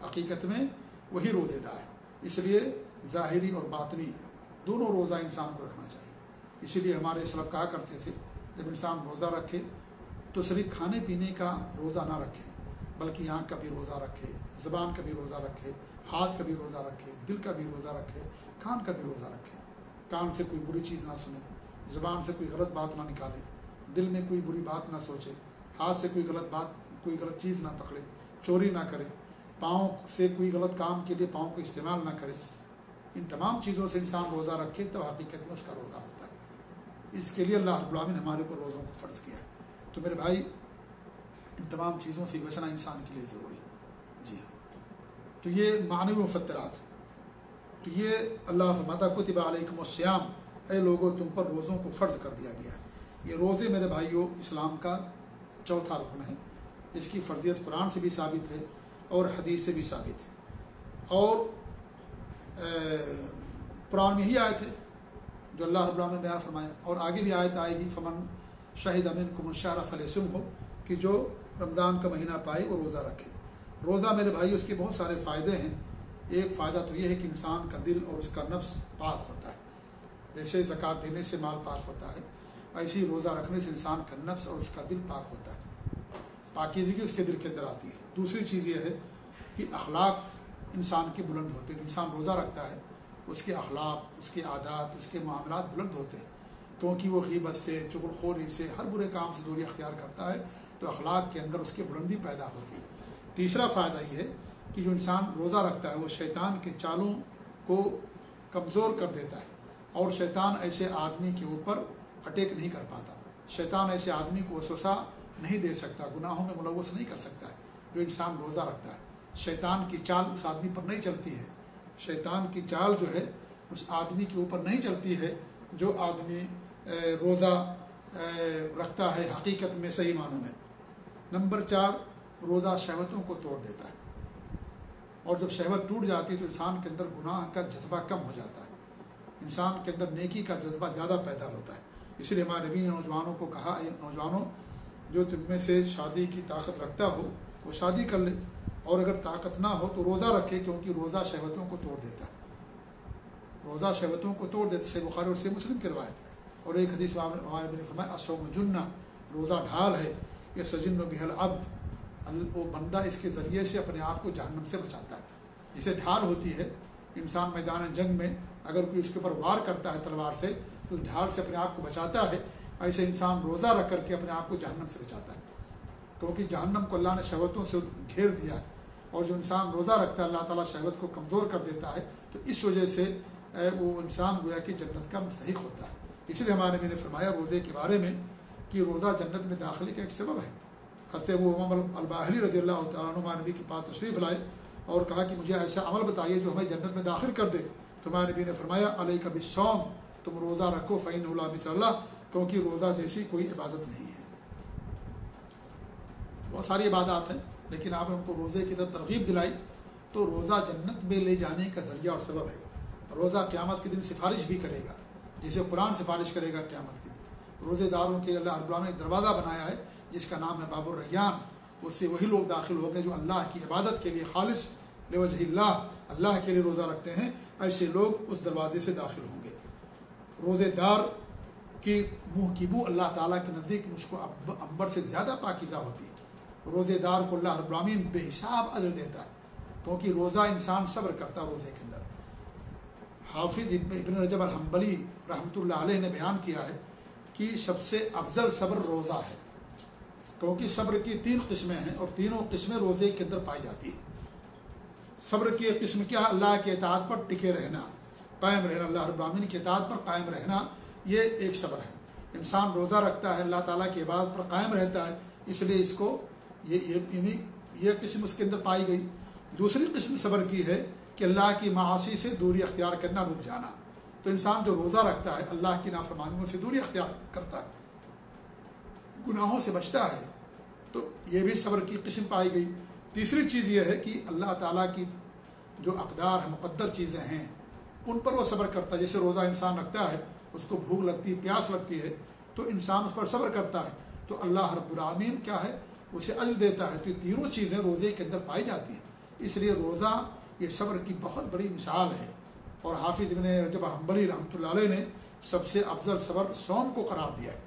حقیقت میں وہی روزے دار. اس لیے ظاہری اور باطنی دونوں روزہ انسان کو رکھنا چاہیے. اسی لیے ہمارے سلف کہا کرتے تھے جب انسان روزہ رکھے تو صرف کھانے پینے کا روزہ نہ رکھے, بلکہ آنکھ کا بھی روزہ رکھے, زبان کا بھی روزہ رکھے, ہاتھ کا بھی روزہ رکھے, دل کا بھی روزہ رکھے, کان کا بھی روزہ رکھے. کان سے کوئی بری چیز نہ سنے, زبان سے کوئی غلط بات نہ نکالے, دل میں کوئی بری بات نہ سوچے, ہاتھ سے کوئی غلط چیز نہ پکڑے, چوری نہ کرے, پاؤں سے کوئی غلط کام کے لیے پاؤں کو استعمال نہ کرے. ان تمام چیزوں سے انسان روزہ رکھے تو حقیقت میں اس کا روزہ ہوتا ہے. اس کے لیے اللہ رب العالمین ہمارے اوپر روزوں کو فرض کیا. تو میرے بھائی ان تمام چیزوں سے بچنا انسان کے لیے ضروری ہے. جی ہاں, تو یہ معنوی مفطرات. تو یہ اللہ فرماتا کتب علیکم الصیام, اے لوگوں تم پر روزوں کو فرض کر دیا گیا ہے. یہ روزے میرے بھائیوں اسلام کا چوتھا رکن ہے. اس کی فرضیت قرآن سے بھی ثابت ہے اور حدیث سے بھی ثابت ہے. اور قرآن میں ہی آیت ہے جو اللہ رب العالمین نے بیان فرمایا, اور آگے بھی آیت آئے گی فمن شہد منکم الشہر فلیصمہ, کہ جو رمضان کا مہینہ پائے وہ روزہ رکھے. روزہ میرے بھائی اس کے بہت سارے فائدے ہیں. ایک فائدہ تو یہ ہے کہ انسان کا دل اور اس کا نفس پاک ہوتا ہے. جیسے زکوٰۃ دینے سے مال پاک ہوتا ہے, ایسی روزہ رکھنے سے انسان کا نفس اور اس کا دل پاک ہوتا ہے, پاکیزگی اس کے دل کے اندر آتی ہے. دوسری چیز یہ ہے کہ اخلاق انسان کے بلند ہوتے ہیں. انسان روزہ رکھتا ہے, اس کے اخلاق, اس کے عادات, اس کے معاملات بلند ہوتے ہیں, کیونکہ وہ غیبت سے، چغل خوری سے، ہر برے کام سے دوری اختیار کرتا ہے تو اخلاق کے اندر اس کی بلندی پیدا ہوتی ہے۔ تیسرا فائدہ یہ ہے کہ جو انسان روزہ رکھتا ہے وہ شیطان کے چالوں کو کمزور کر دیتا ہے، اور شیطان ایسے آدمی کے اوپر اٹیک نہیں کر پاتا۔ شیطان ایسے آدمی کو وسوسہ نہیں دے سکتا، گناہوں میں ملوث نہیں کر سکتا ہے جو انسان روزہ رکھتا ہے۔ شیطان کی چال اس آدمی پر نہیں چلتی ہے، شیطان کی چال جو ہے اس آدمی کے اوپر نہیں چلتی ہے جو آدمی روزہ رکھتا ہے حقیقت میں، صحیح معنوں میں۔ نمبر 4، روزہ شہوتوں کو توڑ دیتا ہے، اور جب شہوت ٹوٹ جاتی ہے تو انسان کے اندر گناہ کا جذبہ کم ہو جاتا ہے، انسان کے اندر نیکی کا جذبہ زیادہ پیدا ہوتا ہے۔ اس لیے ہمارے نبی نے نوجوانوں کو کہا، اے نوجوانوں، جو تم میں سے شادی کی طاقت رکھتا ہو وہ شادی کر لے، اور اگر طاقت نہ ہو تو روزہ رکھے، کیونکہ روزہ شہوتوں کو توڑ دیتا ہے، روزہ شہوتوں کو توڑ دیتا ہے۔ صحیح بخاری اور صحیح مسلم کی روایت۔ اور ایک حدیث میں ہمارے نبی نے فرمایا، الصوم جنہ، روزہ ڈھال ہے، یہ سجن بہ العبد، وہ بندہ اس کے ذریعے سے اپنے آپ کو جہنم سے بچاتا ہے۔ جسے ڈھال ہوتی ہے، انسان میدان جنگ میں اگر کوئی اس کے اوپر وار کرتا ہے تلوار سے تو اس ڈھال سے اپنے آپ کو بچاتا ہے، ایسے انسان روزہ رکھ کر کے اپنے آپ کو جہنم سے بچاتا ہے، کیونکہ جہنم کو اللہ نے شہوتوں سے گھیر دیا ہے، اور جو انسان روزہ رکھتا ہے اللہ تعالیٰ شہوت کو کمزور کر دیتا ہے، تو اس وجہ سے وہ انسان گویا کہ جنت کا مستحق ہوتا ہے۔ اس لیے ہمارے نبی نے فرمایا روزے کے بارے میں کہ روزہ جنت میں داخلے کا ایک سبب ہے۔ حضرت وہ امام الباہلی رضی اللہ تعالیٰ عنہ نبی کے پاس تشریف لائے اور کہا کہ مجھے ایسا عمل بتائیے جو ہمیں جنت میں داخل کر دے، تو ہمارے نبی نے فرمایا، علیک بالصوم، تم روزہ رکھو، فإنہ لا مثل اللہ، کیونکہ روزہ جیسی کوئی عبادت نہیں ہے۔ بہت ساری عبادات ہیں، لیکن آپ نے ان کو روزے کی طرف ترغیب دلائی، تو روزہ جنت میں لے جانے کا ذریعہ اور سبب ہے۔ روزہ قیامت کے دن سفارش بھی کرے گا، جیسے قرآن سفارش کرے گا قیامت کے دن۔ روزے داروں کے اللہ رب العالمین نے دروازہ بنایا ہے جس کا نام ہے باب الریان، اس سے وہی لوگ داخل ہو گئے جو اللہ کی عبادت کے لیے خالص لوجہ اللہ کے لیے روزہ رکھتے ہیں، ایسے لوگ اس دروازے سے داخل ہوں گے۔ روزے دار کی منہ کی بو اللہ تعالیٰ کے نزدیک مجھ کو عنبر سے زیادہ پاکیزہ ہوتی ہے۔ روزے دار کو اللہ رب العالمین بے حساب اجر دیتا ہے، کیونکہ روزہ انسان صبر کرتا ہے روزے کے اندر۔ حافظ ابن رجب الحنبلی رحمۃ اللہ علیہ نے بیان کیا ہے کہ سب سے افضل صبر روزہ ہے، کیونکہ صبر کی 3 قسمیں ہیں اور تینوں قسمیں روزے کے اندر پائی جاتی ہیں۔ صبر کی ایک قسم کیا ہے؟ اللہ کے اطاعت پر ٹکے رہنا، قائم رہنا، اللہ رب العالمین کی اطاعت پر قائم رہنا، یہ ایک صبر ہے۔ انسان روزہ رکھتا ہے، اللہ تعالیٰ کی عبادت پر قائم رہتا ہے، اس لیے اس کو یہ قسم اس کے اندر پائی گئی۔ دوسری قسم صبر کی ہے کہ اللہ کی معاصی سے دوری اختیار کرنا، رک جانا۔ تو انسان جو روزہ رکھتا ہے اللہ کی نافرمانیوں سے دوری اختیار کرتا ہے، گناہوں سے بچتا ہے، تو یہ بھی صبر کی قسم پائی گئی۔ تیسری چیز یہ ہے کہ اللہ تعالیٰ کی جو اقدار ہیں، مقدر چیزیں ہیں، ان پر وہ صبر کرتا ہے۔ جیسے روزہ انسان رکھتا ہے، اس کو بھوک لگتی ہے، پیاس لگتی ہے، تو انسان اس پر صبر کرتا ہے، تو اللہ رب العالمین کیا ہے، اسے اجر دیتا ہے۔ تو یہ تینوں چیزیں روزے کے اندر پائی جاتی ہیں، اس لیے روزہ یہ صبر کی بہت بڑی مثال ہے۔ اور حافظ ابن رجب حنبلی رحمۃ اللہ علیہ نے سب سے افضل صبر صوم کو قرار دیا ہے۔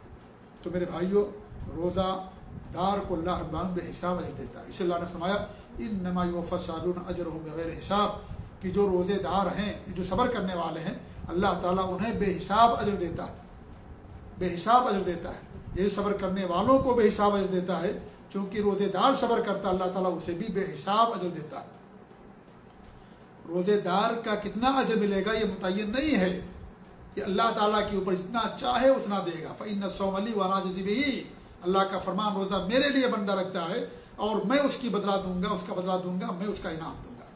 تو میرے بھائیوں، روزہ دار کو اللہ رب العالمین بے حساب اجر دیتا ہے۔ اس لیے اللہ نے فرمایا، انما یوفی الصابرون اجرهم بغیر حساب، کہ جو روزے دار ہیں، جو صبر کرنے والے ہیں، اللہ تعالیٰ انہیں بے حساب اجر دیتا ہے، بے حساب اجر دیتا ہے۔ یہ صبر کرنے والوں کو بے حساب اجر دیتا ہے، چونکہ روزے دار صبر کرتا ہے اللہ تعالیٰ اسے بھی بے حساب اجر دیتا ہے۔ روزے دار کا کتنا اجر ملے گا یہ متعین نہیں ہے، یہ اللہ تعالیٰ کے اوپر جتنا چاہے اتنا دے گا۔ فإن الصوم لي وأنا أجزي به، اللہ کا فرمان، روزہ میرے لیے بندہ رکھتا ہے اور میں اس کی بدلہ دوں گا، اس کا بدلہ دوں گا، میں اس کا انعام دوں گا۔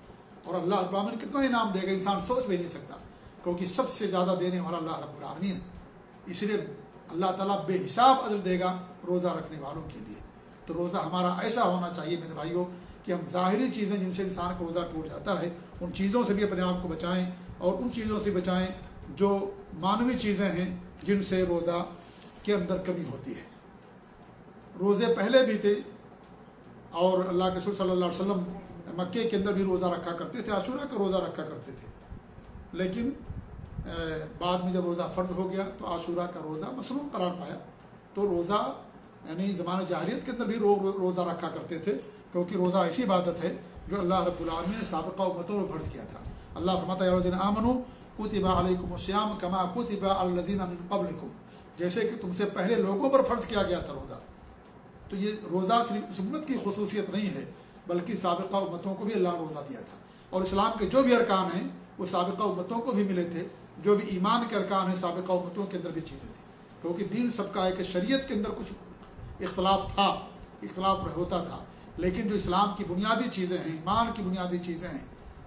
اور اللہ رب العالمین کتنا انعام دے گا انسان سوچ بھی نہیں سکتا، کیونکہ سب سے زیادہ دینے والا اللہ رب العالمین ہے۔ اس لیے اللہ تعالیٰ بے حساب اجر دے گا روزہ رکھنے والوں کے لیے۔ تو روزہ ہمارا ایسا ہونا چاہیے میرے بھائیوں کہ ہم ظاہری چیزیں جن سے انسان کا روزہ ٹوٹ جاتا ہے ان چیزوں سے بھی اپنے آپ کو بچائیں، اور ان چیزوں سے بچائیں جو معنوی چیزیں ہیں جن سے روزہ کے اندر کمی ہوتی ہے۔ روزے پہلے بھی تھے، اور اللہ کے رسول صلی اللہ علیہ وسلم مکے کے اندر بھی روزہ رکھا کرتے تھے، عاشورہ کا روزہ رکھا کرتے تھے، لیکن بعد میں جب روزہ فرض ہو گیا تو عاشورہ کا روزہ مصنون قرار پایا۔ تو روزہ یعنی زمانہ جاہلیت کے اندر بھی روزہ رکھا کرتے تھے، کیونکہ روزہ ایسی عبادت ہے جو اللہ رب العالمین نے سابقہ امتوں میں فرض کیا تھا۔ اللہ فرماتا ہے یا الذین آمنوا کتب علیکم الصیام کما کتب علی الذین من قبلکم، جیسے کہ تم سے پہلے لوگوں پر فرض کیا گیا تھا روزہ۔ تو یہ روزہ صرف اس امت کی خصوصیت نہیں ہے بلکہ سابقہ امتوں کو بھی اللہ نے روزہ دیا تھا، اور اسلام کے جو بھی ارکان ہیں وہ سابقہ امتوں کو بھی ملے تھے، جو بھی ایمان کے ارکان ہیں سابقہ امتوں کے اندر بھی چیزیں تھیں، کیونکہ دین سب کا ہے کہ شریعت کے اندر کچھ اختلاف ہوتا تھا، لیکن جو اسلام کی بنیادی چیزیں ہیں، ایمان کی بنیادی چیزیں ہیں،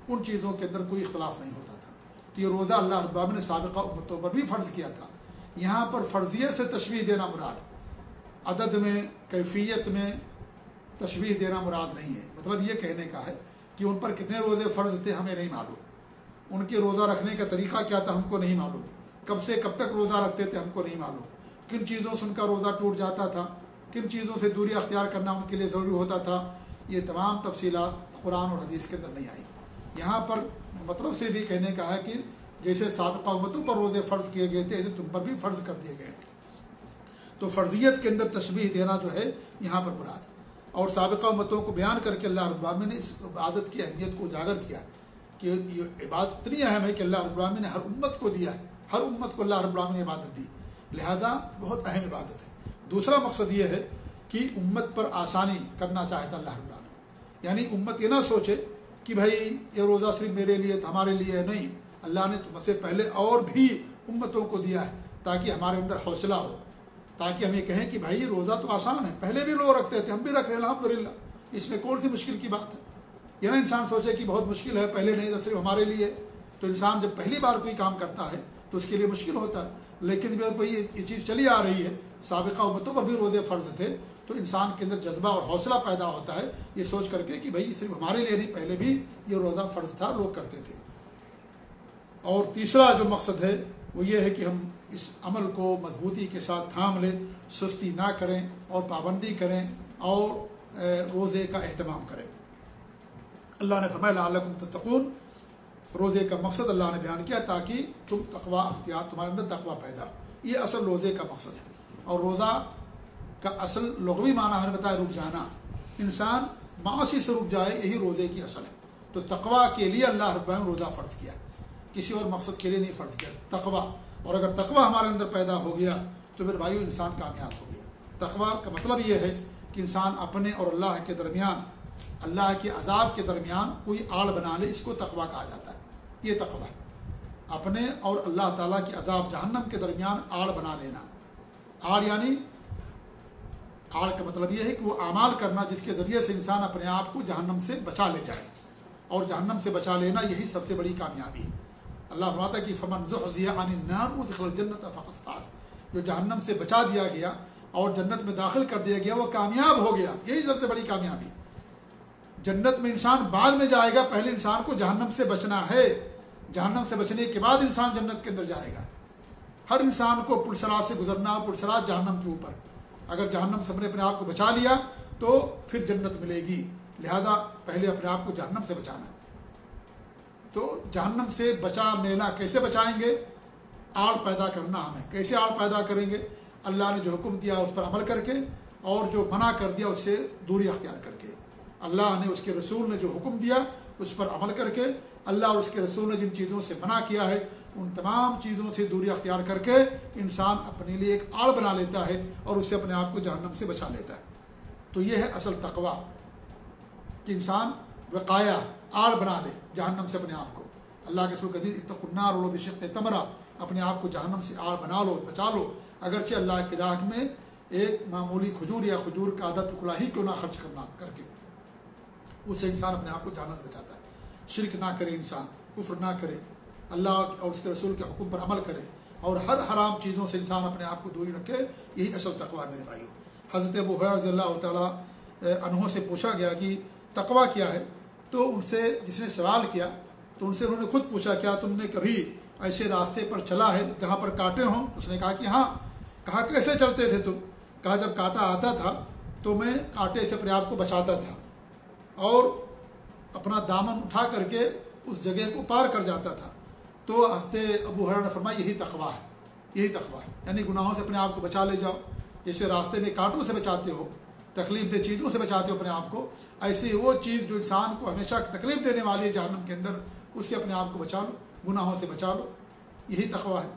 ان چیزوں کے اندر کوئی اختلاف نہیں ہوتا تھا۔ تو یہ روزہ اللہ رب العالمین نے سابقہ امتوں پر بھی فرض کیا تھا۔ یہاں پر فرضیت سے تشبیہ دینا مراد، عدد میں کیفیت میں تشبیہ دینا مراد نہیں ہے۔ مطلب یہ کہنے کا ہے کہ ان پر کتنے روزے فرض تھے ہمیں نہیں معلوم، ان کے روزہ رکھنے کا طریقہ کیا تھا ہم کو نہیں معلوم، کب سے کب تک روزہ رکھتے تھے ہم کو نہیں معلوم، کن چیزوں سے ان کا روزہ ٹوٹ جاتا تھا، کن چیزوں سے دوری اختیار کرنا ان کے لیے ضروری ہوتا تھا، یہ تمام تفصیلات قرآن اور حدیث کے اندر نہیں آئی۔ یہاں پر مطلب سے بھی کہنے کا ہے کہ جیسے سابقہ امتوں پر روزے فرض کیے گئے تھے ایسے تم پر بھی فرض کر دیے گئے، تو فرضیت کے اندر تشبیہ دینا جو ہے یہاں پر مراد۔ اور سابقہ امتوں کو بیان کر کے اللہ رب العالمین نے اس عبادت کی اہمیت کو اجاگر کیا کہ یہ عبادت اتنی اہم ہے کہ اللہ رب العالمین نے ہر امت کو دیا ہے، ہر امت کو اللہ رب العالمین نے عبادت دی، لہذا بہت اہم عبادت ہے۔ دوسرا مقصد یہ ہے کہ امت پر آسانی کرنا چاہتا اللہ رب العالمین، یعنی امت یہ نہ سوچے کہ بھائی یہ روزہ صرف میرے لیے ہمارے لیے ہے، نہیں، اللہ نے تم سے پہلے اور بھی امتوں کو دیا ہے تاکہ ہمارے اندر حوصلہ ہو، تاکہ ہم یہ کہیں کہ بھائی روزہ تو آسان ہے، پہلے بھی لوگ رکھتے تھے، ہم بھی رکھ رہے ہیں الحمدللہ، اس میں کون سی مشکل کی بات ہے۔ یہ نہ انسان سوچے کہ بہت مشکل ہے، پہلے نہیں تھا صرف ہمارے لیے، تو انسان جب پہلی بار کوئی کام کرتا ہے تو اس کے لیے مشکل ہوتا ہے، لیکن جب کوئی یہ چیز چلی آ رہی ہے، سابقہ امتوں پر بھی روزے فرض تھے، تو انسان کے اندر جذبہ اور حوصلہ پیدا ہوتا ہے یہ سوچ کر کے کہ بھائی صرف ہمارے لیے نہیں، پہلے بھی یہ روزہ فرض تھا، لوگ کرتے تھے۔ اور تیسرا جو مقصد ہے وہ یہ ہے کہ ہم اس عمل کو مضبوطی کے ساتھ تھام لیں، سستی نہ کریں اور پابندی کریں اور روزے کا اہتمام کریں۔ اللہ نے فرمایا لعلکم تتقون، روزے کا مقصد اللہ نے بیان کیا تاکہ تم تقوی اختیار، تمہارے اندر تقوی پیدا، یہ اصل روزے کا مقصد ہے۔ اور روزہ کا اصل لغوی معنی ہم نے بتایا رک جانا، انسان معاصی سے رک جائے، یہی روزے کی اصل ہے۔ تو تقوی کے لیے اللہ رب العالمین نے روزہ فرض کیا، کسی اور مقصد کے لیے نہیں فرض کیا، تقوی۔ اور اگر تقوی ہمارے اندر پیدا ہو گیا تو پھر بھائیو انسان کامیاب ہو گیا۔ تقوی کا مطلب یہ ہے کہ انسان اپنے اور اللہ کے درمیان، اللہ کے عذاب کے درمیان کوئی آڑ بنا لے، اس کو تقوی کہا جاتا ہے۔ یہ تقوی ہے، اپنے اور اللہ تعالیٰ کے عذاب جہنم کے درمیان آڑ بنا لینا۔ آڑ یعنی آڑ کا مطلب یہ ہے کہ وہ اعمال کرنا جس کے ذریعے سے انسان اپنے آپ کو جہنم سے بچا لے جائے، اور جہنم سے بچا لینا یہی سب سے بڑی کامیابی ہے۔ اللہ فرماتا ہے کہ فمن زحزح عن النار وادخل الجنة فقد فاز، جو جہنم سے بچا دیا گیا اور جنت میں داخل کر دیا گیا وہ کامیاب ہو گیا، یہی سب سے بڑی کامیابی۔ جنت میں انسان بعد میں جائے گا، پہلے انسان کو جہنم سے بچنا ہے، جہنم سے بچنے کے بعد انسان جنت کے اندر جائے گا۔ ہر انسان کو پرسرات سے گزرنا، پرسرات جہنم کے اوپر، اگر جہنم سے اپنے آپ کو بچا لیا تو پھر جنت ملے گی، لہذا پہلے اپنے آپ کو جہنم سے بچانا۔ تو جہنم سے بچا لینا کیسے بچائیں گے؟ آڑ پیدا کرنا ہمیں، کیسے آڑ پیدا کریں گے؟ اللہ نے جو حکم دیا اس پر عمل کر کے، اور جو منع کر دیا اس سے دوری اختیار کر کے۔ اللہ نے، اس کے رسول نے جو حکم دیا اس پر عمل کر کے، اللہ اور اس کے رسول نے جن چیزوں سے منع کیا ہے ان تمام چیزوں سے دوری اختیار کر کے انسان اپنے لیے ایک آڑ بنا لیتا ہے اور اس سے اپنے آپ کو جہنم سے بچا لیتا ہے۔ تو یہ ہے اصل تقوی، کہ انسان وقایا، آڑ بنا لے جہنم سے اپنے آپ کو۔ اللہ کے رسول حدیث اتقوا النار ولو بشق تمرہ، اپنے آپ کو جہنم سے آڑ بنا لو، بچا لو، اگرچہ اللہ کی راہ میں ایک معمولی کھجور یا کھجور کا آدھا ٹکڑا ہی کیوں نہ خرچ کرنا کر کے، اس سے انسان اپنے آپ کو جہنم سے بچاتا ہے۔ شرک نہ کرے انسان، کفر نہ کرے، اللہ اور اس کے رسول کے حکم پر عمل کرے، اور ہر حرام چیزوں سے انسان اپنے آپ کو دوری رکھے، یہی اصل تقوی ہے میرے بھائیو۔ حضرت ابو ہریرہ رضی اللہ تعالیٰ عنہ سے پوچھا گیا کہ تقوی کیا ہے، تو ان سے جس نے سوال کیا تو ان سے انہوں نے خود پوچھا کیا تم نے کبھی ایسے راستے پر چلا ہے جہاں پر کانٹے ہوں؟ اس نے کہا کہ ہاں۔ کہا کیسے چلتے تھے تم؟ کہا جب کانٹا آتا تھا تو میں کانٹے سے اپنے آپ کو بچاتا تھا اور اپنا دامن اٹھا کر کے اس جگہ کو پار کر جاتا تھا۔ تو حضرت ابو ہریرہ نے فرمایا یہی تقوی ہے، یہی تقوی ہے، یعنی گناہوں سے اپنے آپ کو بچا لے جاؤ، جیسے راستے میں کانٹوں سے بچاتے ہو، تکلیف دہ چیزوں سے بچاتے ہو اپنے آپ کو، ایسی وہ چیز جو انسان کو ہمیشہ تکلیف دینے والی ہے جہنم کے اندر، اس سے اپنے آپ کو بچا لو، گناہوں سے بچا لو، یہی تقوی ہے۔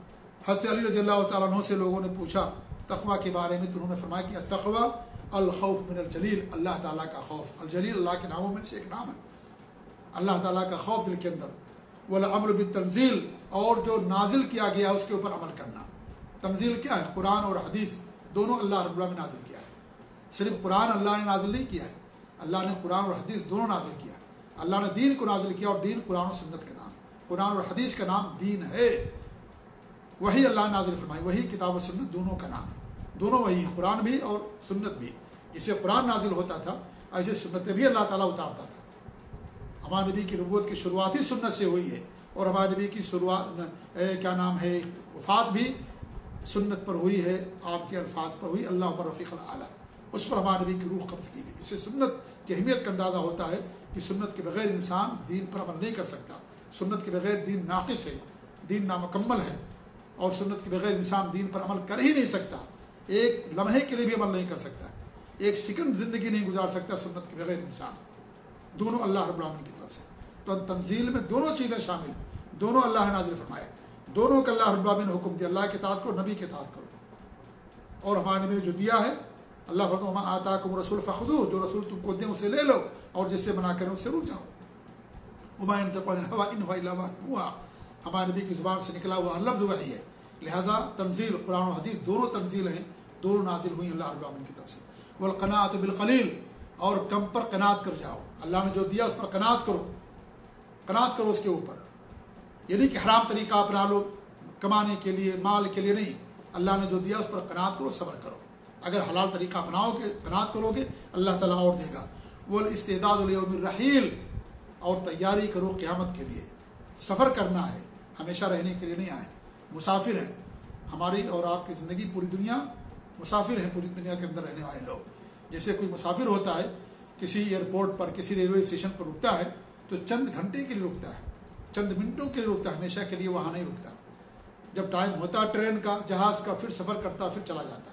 حضرت علی رضی اللہ تعالیٰ عنہ سے لوگوں نے پوچھا تقویٰ کے بارے میں، تو انہوں نے فرمایا کہ التقویٰ الخوف من الجلیل، اللہ تعالیٰ کا خوف۔ الجلیل اللہ کے ناموں میں سے ایک نام ہے، اللہ تعالیٰ کا خوف دل کے اندر۔ والعمل بالتنزیل، اور جو نازل کیا گیا اس کے اوپر عمل کرنا۔ تنزیل کیا ہے؟ قرآن اور حدیث دونوں اللہ رب العالمین نے نازل کیا ہے۔ صرف قرآن اللہ نے نازل نہیں کیا ہے، اللہ نے قرآن اور حدیث دونوں نازل کیا۔ اللہ نے دین کو نازل کیا، اور دین قرآن و سنت کا نام، قرآن اور حدیث کا نام دین ہے۔ وہی اللہ نے نازل فرمائی، وہی کتاب و سنت دونوں کا نام، دونوں وہی ہیں، قرآن بھی اور سنت بھی۔ جسے قرآن نازل ہوتا تھا ایسے سنتیں بھی اللہ تعالیٰ اتارتا تھا۔ ہمارے نبی کی نبوت کی شروعات ہی سنت سے ہوئی ہے، اور ہمارے نبی کی شروعات کیا نام ہے وفات بھی سنت پر ہوئی ہے، آپ کے الفاظ پر ہوئی، اللہ پر رفیق الاعلیٰ، اس پر ہمارے نبی کی روح قبض کی گئی۔ اس سے سنت کی اہمیت کا اندازہ ہوتا ہے کہ سنت کے بغیر انسان دین پر عمل نہیں کر سکتا، سنت کے بغیر دین ناقص ہے، دین نامکمل ہے، اور سنت کے بغیر انسان دین پر عمل کر ہی نہیں سکتا، ایک لمحے کے لیے بھی عمل نہیں کر سکتا، ایک سیکنڈ زندگی نہیں گزار سکتا سنت کے بغیر انسان۔ دونوں اللہ رب العالمین کی طرف سے، تو تنزیل میں دونوں چیزیں شامل، دونوں اللہ نے نازل فرمائے، دونوں کا اللہ رب العالمین نے حکم دیا، اللہ کے اطاعت کرو، نبی کے اطاعت کرو، اور ہمارے نبی نے جو دیا ہے اللہ فرماتا ہے وما آتاکم رسول فخذوہ، جو رسول تم کو دیں اسے لے لو، اور جسے منع کریں اس سے رک جاؤ۔ وما ينطق عن الهوى إن هو إلا وحی یوحیٰ، ہمارے نبی کی زبان سے نکلا ہوا لفظ وحی ہے، لہذا تنزیل قرآن و حدیث دونوں تنزیل ہیں، دونوں نازل ہوئی اللہ رب العالمین کی طرف سے۔ والقناعۃ بالقلیل، اور کم پر قناعت کر جاؤ، اللہ نے جو دیا اس پر قناعت کرو، قناعت کرو اس کے اوپر، یہ نہیں کہ حرام طریقہ اپنا لو کمانے کے لیے، مال کے لیے نہیں، اللہ نے جو دیا اس پر قناعت کرو، صبر کرو۔ اگر حلال طریقہ اپناؤ گے، قناعت کرو گے، اللہ تعالیٰ اور دے گا۔ والاستعداد لیوم الرحیل، اور تیاری کرو قیامت کے لیے، سفر کرنا ہے، ہمیشہ رہنے کے لیے نہیں آئے، مسافر ہیں، ہماری اور آپ کی زندگی پوری دنیا مسافر ہیں، پوری دنیا کے اندر رہنے والے لوگ۔ جیسے کوئی مسافر ہوتا ہے کسی ایئرپورٹ پر، کسی ریلوے اسٹیشن پر رکتا ہے تو چند گھنٹے کے لیے رکتا ہے، چند منٹوں کے لیے رکتا ہے، ہمیشہ کے لیے وہاں نہیں رکتا۔ جب ٹائم ہوتا ٹرین کا، جہاز کا، پھر سفر کرتا، پھر چلا جاتا۔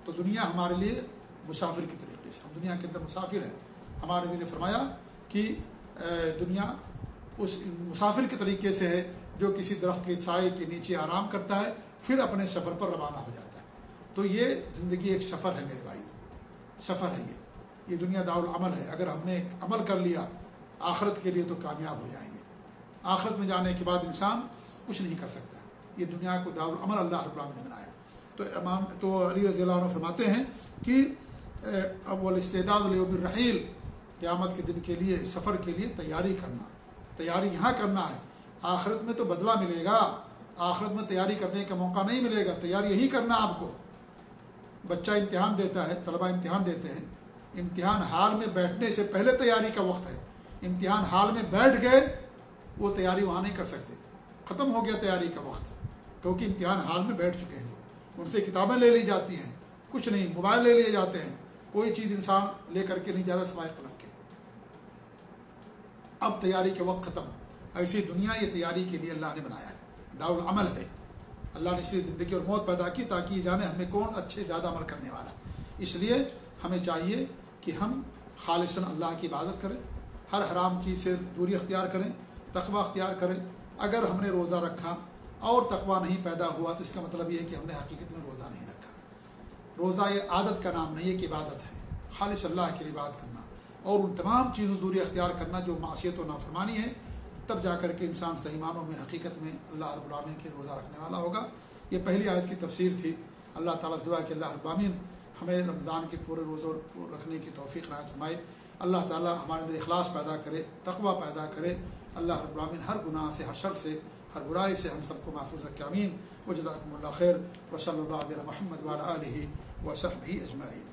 تو دنیا ہمارے لیے مسافر کی طریقے سے، ہم دنیا کے اندر مسافر ہیں۔ ہمارے نبی نے فرمایا کہ دنیا اس مسافر کے طریقے سے ہے جو کسی درخت کے سائے کے نیچے آرام کرتا ہے، پھر اپنے سفر پر روانہ ہو جاتا ہے۔ تو یہ زندگی ایک سفر ہے میرے بھائی، سفر ہے یہ دنیا دارالعمل ہے۔ اگر ہم نے عمل کر لیا آخرت کے لیے تو کامیاب ہو جائیں گے۔ آخرت میں جانے کے بعد انسان کچھ نہیں کر سکتا، یہ دنیا کو دارالعمل اللہ رب العالمین نے بنایا۔ تو علی رضی اللہ عنہ فرماتے ہیں کہ اب والاستعداد لیوم الرحیل، قیامت کے دن کے لیے، سفر کے لیے تیاری کرنا، تیاری یہاں کرنا ہے، آخرت میں تو بدلہ ملے گا، آخرت میں تیاری کرنے کا موقع نہیں ملے گا، تیاری یہی کرنا آپ کو۔ بچہ امتحان دیتا ہے، طلبہ امتحان دیتے ہیں، امتحان ہال میں بیٹھنے سے پہلے تیاری کا وقت ہے، امتحان ہال میں بیٹھ گئے وہ تیاری وہاں نہیں کر سکتے، ختم ہو گیا تیاری کا وقت، کیونکہ امتحان ہال میں بیٹھ چکے ہیں، ان سے کتابیں لے لی جاتی ہیں، کچھ نہیں، موبائل لے لیے جاتے ہیں، کوئی چیز انسان لے کر کے نہیں جاتا سوائے قلم کے۔ اب تیاری کے وقت ختم۔ ایسی دنیا یہ تیاری کے لیے اللہ نے بنایا ہے، دارالعمل ہے۔ اللہ نے اس لیے زندگی اور موت پیدا کی تاکہ یہ جانے ہمیں کون اچھے زیادہ عمل کرنے والا۔ اس لیے ہمیں چاہیے کہ ہم خالصاً اللہ کی عبادت کریں، ہر حرام چیز سے دوری اختیار کریں، تقوی اختیار کریں۔ اگر ہم نے روزہ رکھا اور تقوی نہیں پیدا ہوا تو اس کا مطلب یہ ہے کہ ہم نے حقیقت میں روزہ نہیں رکھا۔ روزہ یہ عادت کا نام نہیں ہے کہ عبادت ہے، خالص اللہ کے لیے عبادت کرنا اور ان تمام چیزوں دوری اختیار کرنا جو معصیت و نافرمانی ہے، تب جا کر کے انسان صحیح معنوں میں حقیقت میں اللہ رب العالمین کے روزہ رکھنے والا ہوگا۔ یہ پہلی آیت کی تفسیر تھی۔ اللہ تعالیٰ سے دعا کہ اللہ رب العالمین ہمیں رمضان کے پورے روزوں کو رکھنے کی توفیق عنایت فرمائے۔ اللہ تعالیٰ ہمارے اندر اخلاص پیدا کرے، تقوی پیدا کرے۔ اللہ رب العالمین ہر گناہ سے، ہر شر سے، ہر برائی سے ہم سب کو محفوظ رکھے، آمین۔ وجزاکم اللہ خیر، وصلی اللہ علی محمد وعلی آلہ وصحبہ اجمعین۔